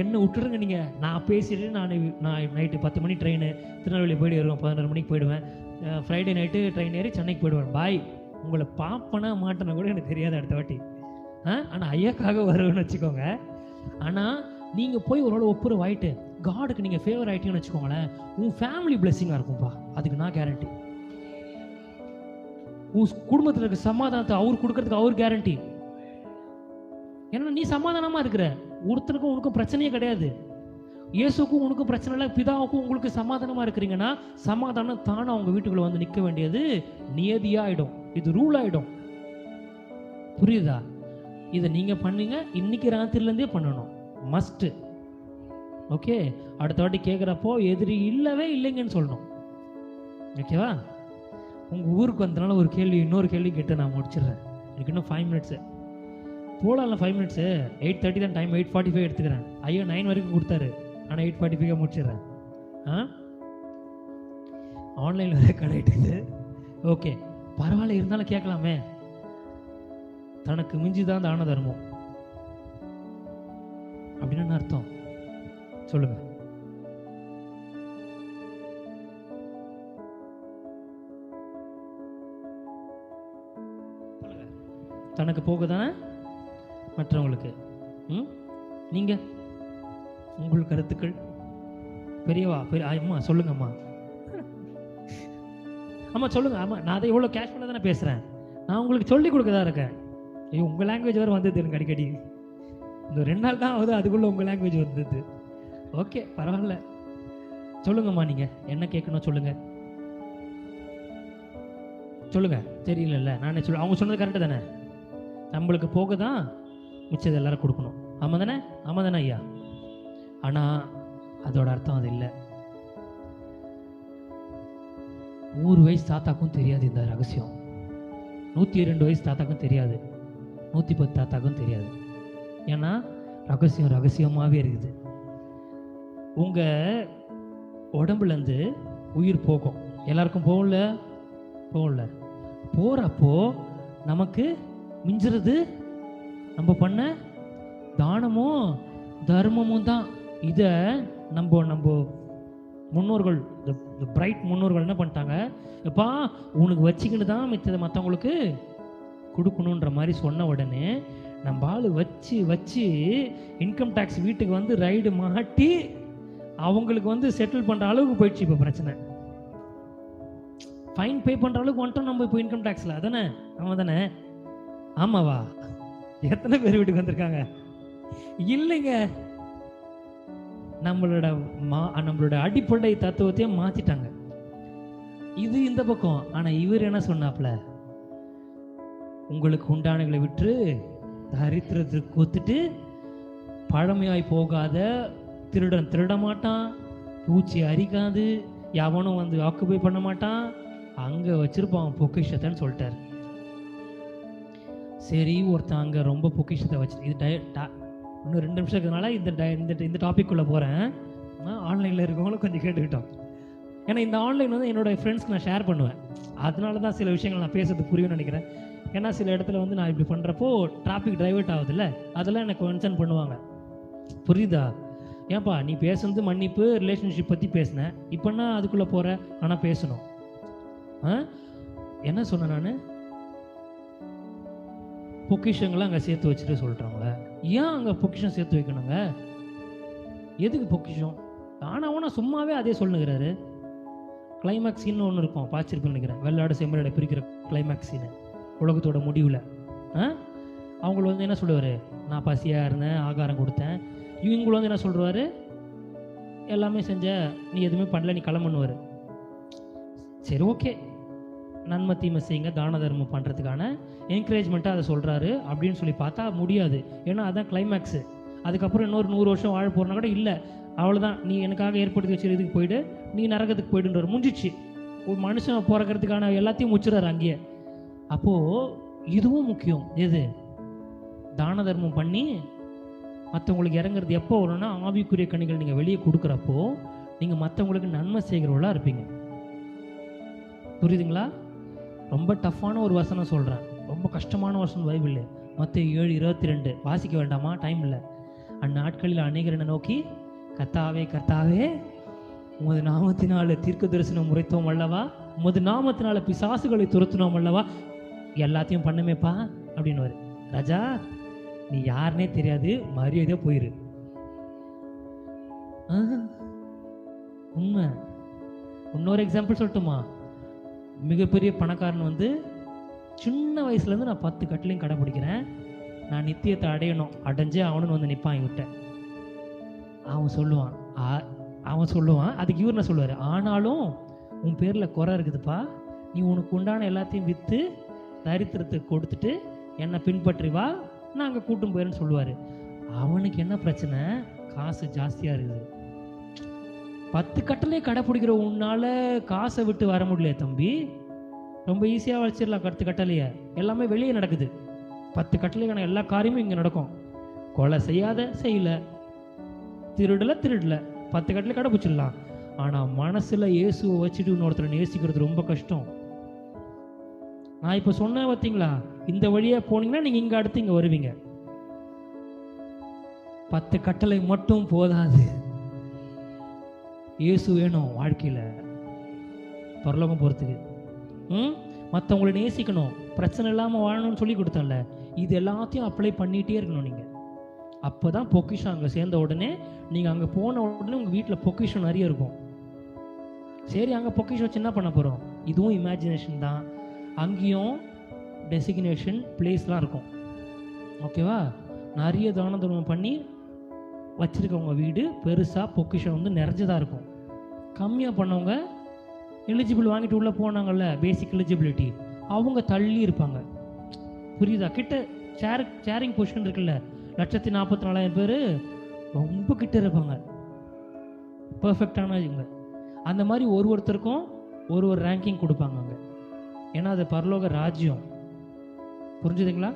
என்ன விட்டுருங்க. நீங்கள் நான் பேசிட்டு நான் நைட்டு 10 மணி ட்ரெயின் திருநெல்வேலி போய்ட்டு வருவேன், 11 மணிக்கு போயிடுவேன். ஃப்ரைடே நைட்டு ட்ரெயின் ஏறி சென்னைக்கு போயிடுவேன். பாய். உங்களை பார்ப்பனா மாட்டேன்னா கூட எனக்கு தெரியாது அடுத்த வாட்டி. ஆனால் ஐயாக்காக வருவேன்னு வச்சுக்கோங்க. ஆனால் நீங்கள் போய் ஒரு நாள் ஒப்புரவு ஆகிட்டு காடுக்கு நீங்கள் ஃபேவர் ஆகிட்டீங்கன்னு வச்சுக்கோங்களேன், உன் ஃபேமிலி பிளெஸிங்காக இருக்கும்ப்பா. அதுக்கு நான் கேரண்டி. உன் குடும்பத்தில் இருக்க சமாதானத்தை அவர் கொடுக்கறதுக்கு அவர் கேரண்டி. ஏன்னா நீ சமாதானமாக இருக்கிற, ஒருத்தருக்கும் உனக்கும் பிரச்சனையே கிடையாது. இயேசுக்கும் உனக்கும் பிரச்சனை இல்லை, பிதாவுக்கும் உங்களுக்கு சமாதானமாக இருக்கிறீங்கன்னா சமாதானம் தானே அவங்க வீட்டுக்குள்ளே நிற்க வேண்டியது நியதியாகிடும். இது ரூல் ஆகிடும். புரியுதா? இதை நீங்கள் பண்ணீங்க, இன்னைக்கு ராத்திரிலேருந்தே பண்ணணும், மஸ்ட்டு. ஓகே? அடுத்த வாட்டி கேட்குறப்போ எதிரி இல்லவே இல்லைங்கன்னு சொல்லணும். ஓகேவா? உங்கள் ஊருக்கு வந்தனால ஒரு கேள்வி, இன்னொரு கேள்வி கேட்டு நான் முடிச்சிடுறேன். எனக்கு இன்னும் 5 மினிட்ஸு போகலாம்ல. 5 மினிட்ஸு 8:30 தான் டைம். 8:45 எடுத்துக்கிறேன். ஐயோ 9 வரைக்கும் கொடுத்தாரு, ஆனால் 8:45 முடிச்சிடுறேன். ஆன்லைனில் வர கனெக்டுது. ஓகே, பரவாயில்ல, இருந்தாலும் கேட்கலாமே. தனக்கு மிஞ்சி தான் தான தர்மம் அப்படின்னு அர்த்தம். சொல்லுங்க. தனக்கு போகுதானே மற்றவங்களுக்கு. நீங்கள் உங்கள் கருத்துக்கள் பெரியவா அம்மா சொல்லுங்கம்மா. ஆமாம் சொல்லுங்கள். ஆமாம், நான் அதை எவ்வளோ கேஷுவலாக தானே பேசுகிறேன். நான் உங்களுக்கு சொல்லிக் கொடுக்க தான் இருக்கேன். ஐயோ, உங்கள் லாங்குவேஜ் வேறு வந்தது எனக்கு அடிக்கடி. இந்த 2 நாள் தான் ஆகுது, அதுக்குள்ளே உங்கள் லாங்குவேஜ் வந்தது. ஓகே, பரவாயில்ல. சொல்லுங்கம்மா, நீங்கள் என்ன கேட்கணும் சொல்லுங்கள். சொல்லுங்கள். தெரியல, நானே சொல்ல. அவங்க சொன்னது கரெக்டு தானே? நம்மளுக்கு போக தான் மிச்சது எல்லாரும் கொடுக்கணும். ஆமாம் தானே? ஆமாம் தானே ஐயா? ஆனால் அதோட அர்த்தம் அது இல்லை. 100 வயசு தாத்தாக்கும் தெரியாது இந்த ரகசியம். 102 வயசு தாத்தாக்கும் தெரியாது. 110 தாத்தாக்கும் தெரியாது. ஏன்னா ரகசியமாகவே இருக்குது. உங்கள் உடம்புலேருந்து உயிர் போகும். எல்லாருக்கும் போகல. போகிறப்போ நமக்கு மிஞ்சுறது நம்ம பண்ண தானமும் தர்மமும் தான். இதை நம்ம முன்னோர்கள், பிரைட் முன்னோர்கள் என்ன பண்ணிட்டாங்க? எப்பா உனக்கு வச்சுக்கிட்டு தான் மிச்சதை மற்றவங்களுக்கு கொடுக்கணுன்ற மாதிரி சொன்ன உடனே நம்ம ஆள் வச்சு இன்கம் டேக்ஸ் வீட்டுக்கு ரைடு மாட்டி அவங்களுக்கு செட்டில் பண்ணுற அளவுக்கு போயிடுச்சு இப்போ பிரச்சனை. ஃபைன் பே பண்ணுற அளவுக்கு வந்துட்டோம் நம்ம இப்போ இன்கம் டேக்ஸில். அதானே? ஆமாம் தானே? ஆமாவா? எத்தனை பேர் வீட்டுக்கு வந்திருக்காங்க? இல்லைங்க, நம்மளோட அடிப்படை தத்துவத்தையும் மாற்றிட்டாங்க. இது இந்த பக்கம். ஆனால் இவர் என்ன சொன்னாப்ல, உங்களுக்கு உண்டானங்களை விற்று தரித்திரத்துக்கு கொத்துட்டு பழமையாய் போகாத திருடன் திருட மாட்டான், பூச்சி அரிக்காது, எவனும் வந்து ஆக்குபை பண்ண மாட்டான், அங்கே வச்சிருப்பான் பொக்கிஷத்தைன்னு சொல்லிட்டார். சரி, ஒருத்தன் அங்கே ரொம்ப பொக்கிஷத்தை வச்சு இது இன்னும் 2 நிமிஷம் இருக்கிறதுனால இந்த டாபிக்குள்ளே போகிறேன். ஆன்லைனில் இருக்கவங்களும் கொஞ்சம் கேட்டுக்கிட்டோம். ஏன்னா இந்த ஆன்லைன் வந்து என்னோடய ஃப்ரெண்ட்ஸ்க்கு நான் ஷேர் பண்ணுவேன். அதனால தான் சில விஷயங்கள் நான் பேசுறது புரியும்னு நினைக்கிறேன். ஏன்னா சில இடத்துல வந்து நான் இப்படி பண்ணுறப்போ டிராஃபிக் டைவர்ட் ஆகுதுல்ல, அதெல்லாம் எனக்கு கன்சர்ன் பண்ணுவாங்க. புரியுதா? ஏன்பா நீ பேசுனது மன்னிப்பு ரிலேஷன்ஷிப் பற்றி பேசினேன், இப்போன்னா அதுக்குள்ளே போகிற, ஆனால் பேசணும். என்ன சொன்னேன் நான்? பொக்கிஷங்களை அங்கே சேர்த்து வச்சுட்டு சொல்கிறாங்களே. ஏன் அங்கே பொக்கிஷம் சேர்த்து வைக்கணுங்க? எதுக்கு பொக்கிஷம்? ஆனால் சும்மாவே அதே சொல்லுங்கிறாரு. கிளைமேக்ஸ் சீன் ஒன்று இருக்கும், பார்த்துருப்பேன்னு நினைக்கிறேன். வெள்ளாடு செம்மறியாடை பிரிக்கிற கிளைமேக்ஸ் சீனு உலகத்தோட முடிவில். அவங்கள வந்து என்ன சொல்லுவார்? நான் பசியாக இருந்தேன், ஆகாரம் கொடுத்தேன். இவங்கள வந்து என்ன சொல்கிறாரு? எல்லாமே செஞ்ச, நீ எதுவுமே பண்ணல, நீ கிளம்புன்னுவார். சரி, ஓகே, நன்மை தீமை செய்யுங்க, தான தர்மம் பண்ணுறதுக்கான என்கரேஜ்மெண்ட்டாக அதை சொல்கிறாரு. அப்படின்னு சொல்லி பார்த்தா முடியாது. ஏன்னா அதுதான் கிளைமேக்ஸு. அதுக்கப்புறம் இன்னொரு 100 வருஷம் வாழ போகிறனா கூட இல்லை, அவ்வளோதான், நீ எனக்காக ஏற்படுத்தி வச்சு இதுக்கு போயிடு, நீ நரகத்துக்கு போயிடுன்ற முடிஞ்சிச்சு. ஒரு மனுஷன் பிறக்கிறதுக்கான எல்லாத்தையும் முச்சுறாரு அங்கேயே. அப்போது இதுவும் முக்கியம். எது? தான தர்மம் பண்ணி மற்றவங்களுக்கு இறங்குறது எப்போ வரும்னா, ஆவிக்குரிய கனிகள் நீங்கள் வெளியே கொடுக்குறப்போ நீங்கள் மற்றவங்களுக்கு நன்மை செய்கிறவர்களாக இருப்பீங்க. புரியுதுங்களா? ரொம்ப டஃப்பான ஒரு வசனம் சொல்கிறேன், ரொம்ப கஷ்டமான வசனம் பைபிள். மத்தேயு 7:22 வாசிக்க வேண்டாமா? டைம் இல்லை. அந்நாட்களில் அநேகர் என்னை நோக்கி, கர்த்தாவே கர்த்தாவே, உமது நாமத்தினால தீர்க்க தரிசனம் உரைத்தோம் அல்லவா, உமது நாமத்தினால பிசாசுகளை துரத்தினோம் அல்லவா, எல்லாத்தையும் பண்ணுமேப்பா அப்படின்னு. ராஜா, நீ யாருன்னே தெரியாது, மரியாதையாக போயிரு. உண்மை. இன்னொரு எக்ஸாம்பிள் சொல்லட்டுமா? மிகப்பெரிய பணக்காரன் வந்து சின்ன வயசுலேருந்து நான் 10 கட்டளையும் கடைப்பிடிக்கிறேன், நான் நித்தியத்தை அடையணும், அடைஞ்சே அவனுன்னு வந்து நிற்பான் இவட்ட. அவன் சொல்லுவான் அதுக்கு இவர் என்ன சொல்லுவார்? ஆனாலும் உன் பேரில் குறை இருக்குதுப்பா, நீ உனக்கு உண்டான எல்லாத்தையும் விற்று தரித்திரத்துக்கு கொடுத்துட்டு என்னை பின்பற்றி வா, நான் அங்கே கூட்டும் போயிடுன்னு சொல்லுவார். அவனுக்கு என்ன பிரச்சனை? காசு ஜாஸ்தியாக இருக்குது. 10 கட்டளை கடைப்பிடிக்கிற உன்னால் காசை விட்டு வர முடியல தம்பி. ரொம்ப ஈஸியாக வச்சிடலாம் 10 கட்டளையை, எல்லாமே வெளியே நடக்குது. 10 கட்டளைக்கான எல்லா காரியமும் இங்கே நடக்கும். கொலை செய்யாத, செய்யலை, திருடலை, 10 கட்டளை கடைப்பிடிச்சிடலாம். ஆனால் மனசில் இயேசுவை வச்சுட்டு இன்னொருத்தரை நேசிக்கிறது ரொம்ப கஷ்டம். நான் இப்போ சொன்னேன் பார்த்தீங்களா, இந்த வழியாக போனீங்கன்னா நீங்கள் இங்கே அடுத்து இங்கே வருவீங்க. 10 கட்டளை மட்டும் போதாது, இயேசு வேணும் வாழ்க்கையில் பரலோகம் போகிறதுக்கு. மற்றவங்களை நேசிக்கணும், பிரச்சனை இல்லாமல் வாழணும்னு சொல்லி கொடுத்தேன்ல, இது எல்லாத்தையும் அப்ளை பண்ணிகிட்டே இருக்கணும் நீங்கள். அப்போ தான் பொக்கிஷம் அங்கே சேர்ந்த உடனே, நீங்கள் அங்கே போன உடனே உங்கள் வீட்டில் பொக்கிஷம் நிறைய இருக்கும். சரி, அங்கே பொக்கிஷம் வச்சு என்ன பண்ண போகிறோம்? இதுவும் இமேஜினேஷன் தான். அங்கேயும் டெசிக்னேஷன் பிளேஸ்லாம் இருக்கும். ஓகேவா? நிறைய தான தர்மம் பண்ணி வச்சுருக்கவங்க வீடு பெருசாக பொக்கிஷம் வந்து நிறைஞ்சதாக இருக்கும். கம்மியாக பண்ணவங்க எலிஜிபிள் வாங்கிட்டு உள்ளே போனாங்கல்ல, பேசிக் எலிஜிபிலிட்டி, அவங்க தள்ளி இருப்பாங்க. புரியுதா? கிட்ட ஷேரிங் பொசிஷன் இருக்குல்ல, 144,000 பேர் ரொம்ப கிட்ட இருப்பாங்க, பர்ஃபெக்டான இவங்க. அந்த மாதிரி ஒருத்தருக்கும் ஒரு ரேங்கிங் கொடுப்பாங்க அங்கே. ஏன்னா அது பரலோக ராஜ்யம். புரிஞ்சுதுங்களா?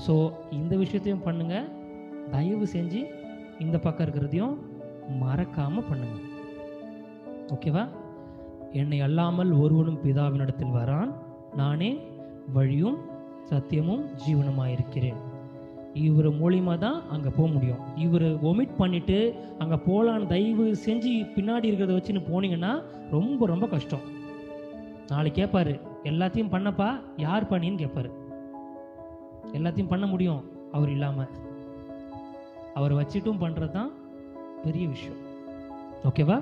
ஸோ இந்த விஷயத்தையும் பண்ணுங்கள். தயவு செஞ்சு இந்த பக்கம் இருக்கிறதையும் மறக்காமல் பண்ணுங்க. ஓகேவா? என்னை அல்லாமல் ஒருவனும் பிதாவினிடத்தில் வரான், நானே வழியும் சத்தியமும் ஜீவனமாயிருக்கிறேன். இவர் மூலியமாக தான் அங்கே போக முடியும். இவர் ஒமிட் பண்ணிவிட்டு அங்கே போகலான்னு தயவு செஞ்சு பின்னாடி இருக்கிறத வச்சுன்னு போனீங்கன்னா ரொம்ப ரொம்ப கஷ்டம். நாளைக்கு கேட்பாரு, எல்லாத்தையும் பண்ணப்பா, யார் பண்ணின்னு கேட்பாரு. எல்லாத்தையும் பண்ண முடியும் அவர் இல்லாமல், அவர் வச்சுட்டும் பண்ணுறது தான் பெரிய விஷயம். ஓகேவா?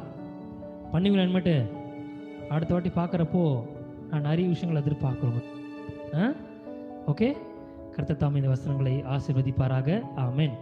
பண்ணுவீங்களா? இனிமேட்டு அடுத்த வாட்டி பார்க்குறப்போ நான் நிறைய விஷயங்கள் எதிர்பார்க்குறோங்க. ஓகே, கர்த்தர் தாமே இந்த வசனங்களை ஆசீர்வதிப்பாராக. ஆமென்.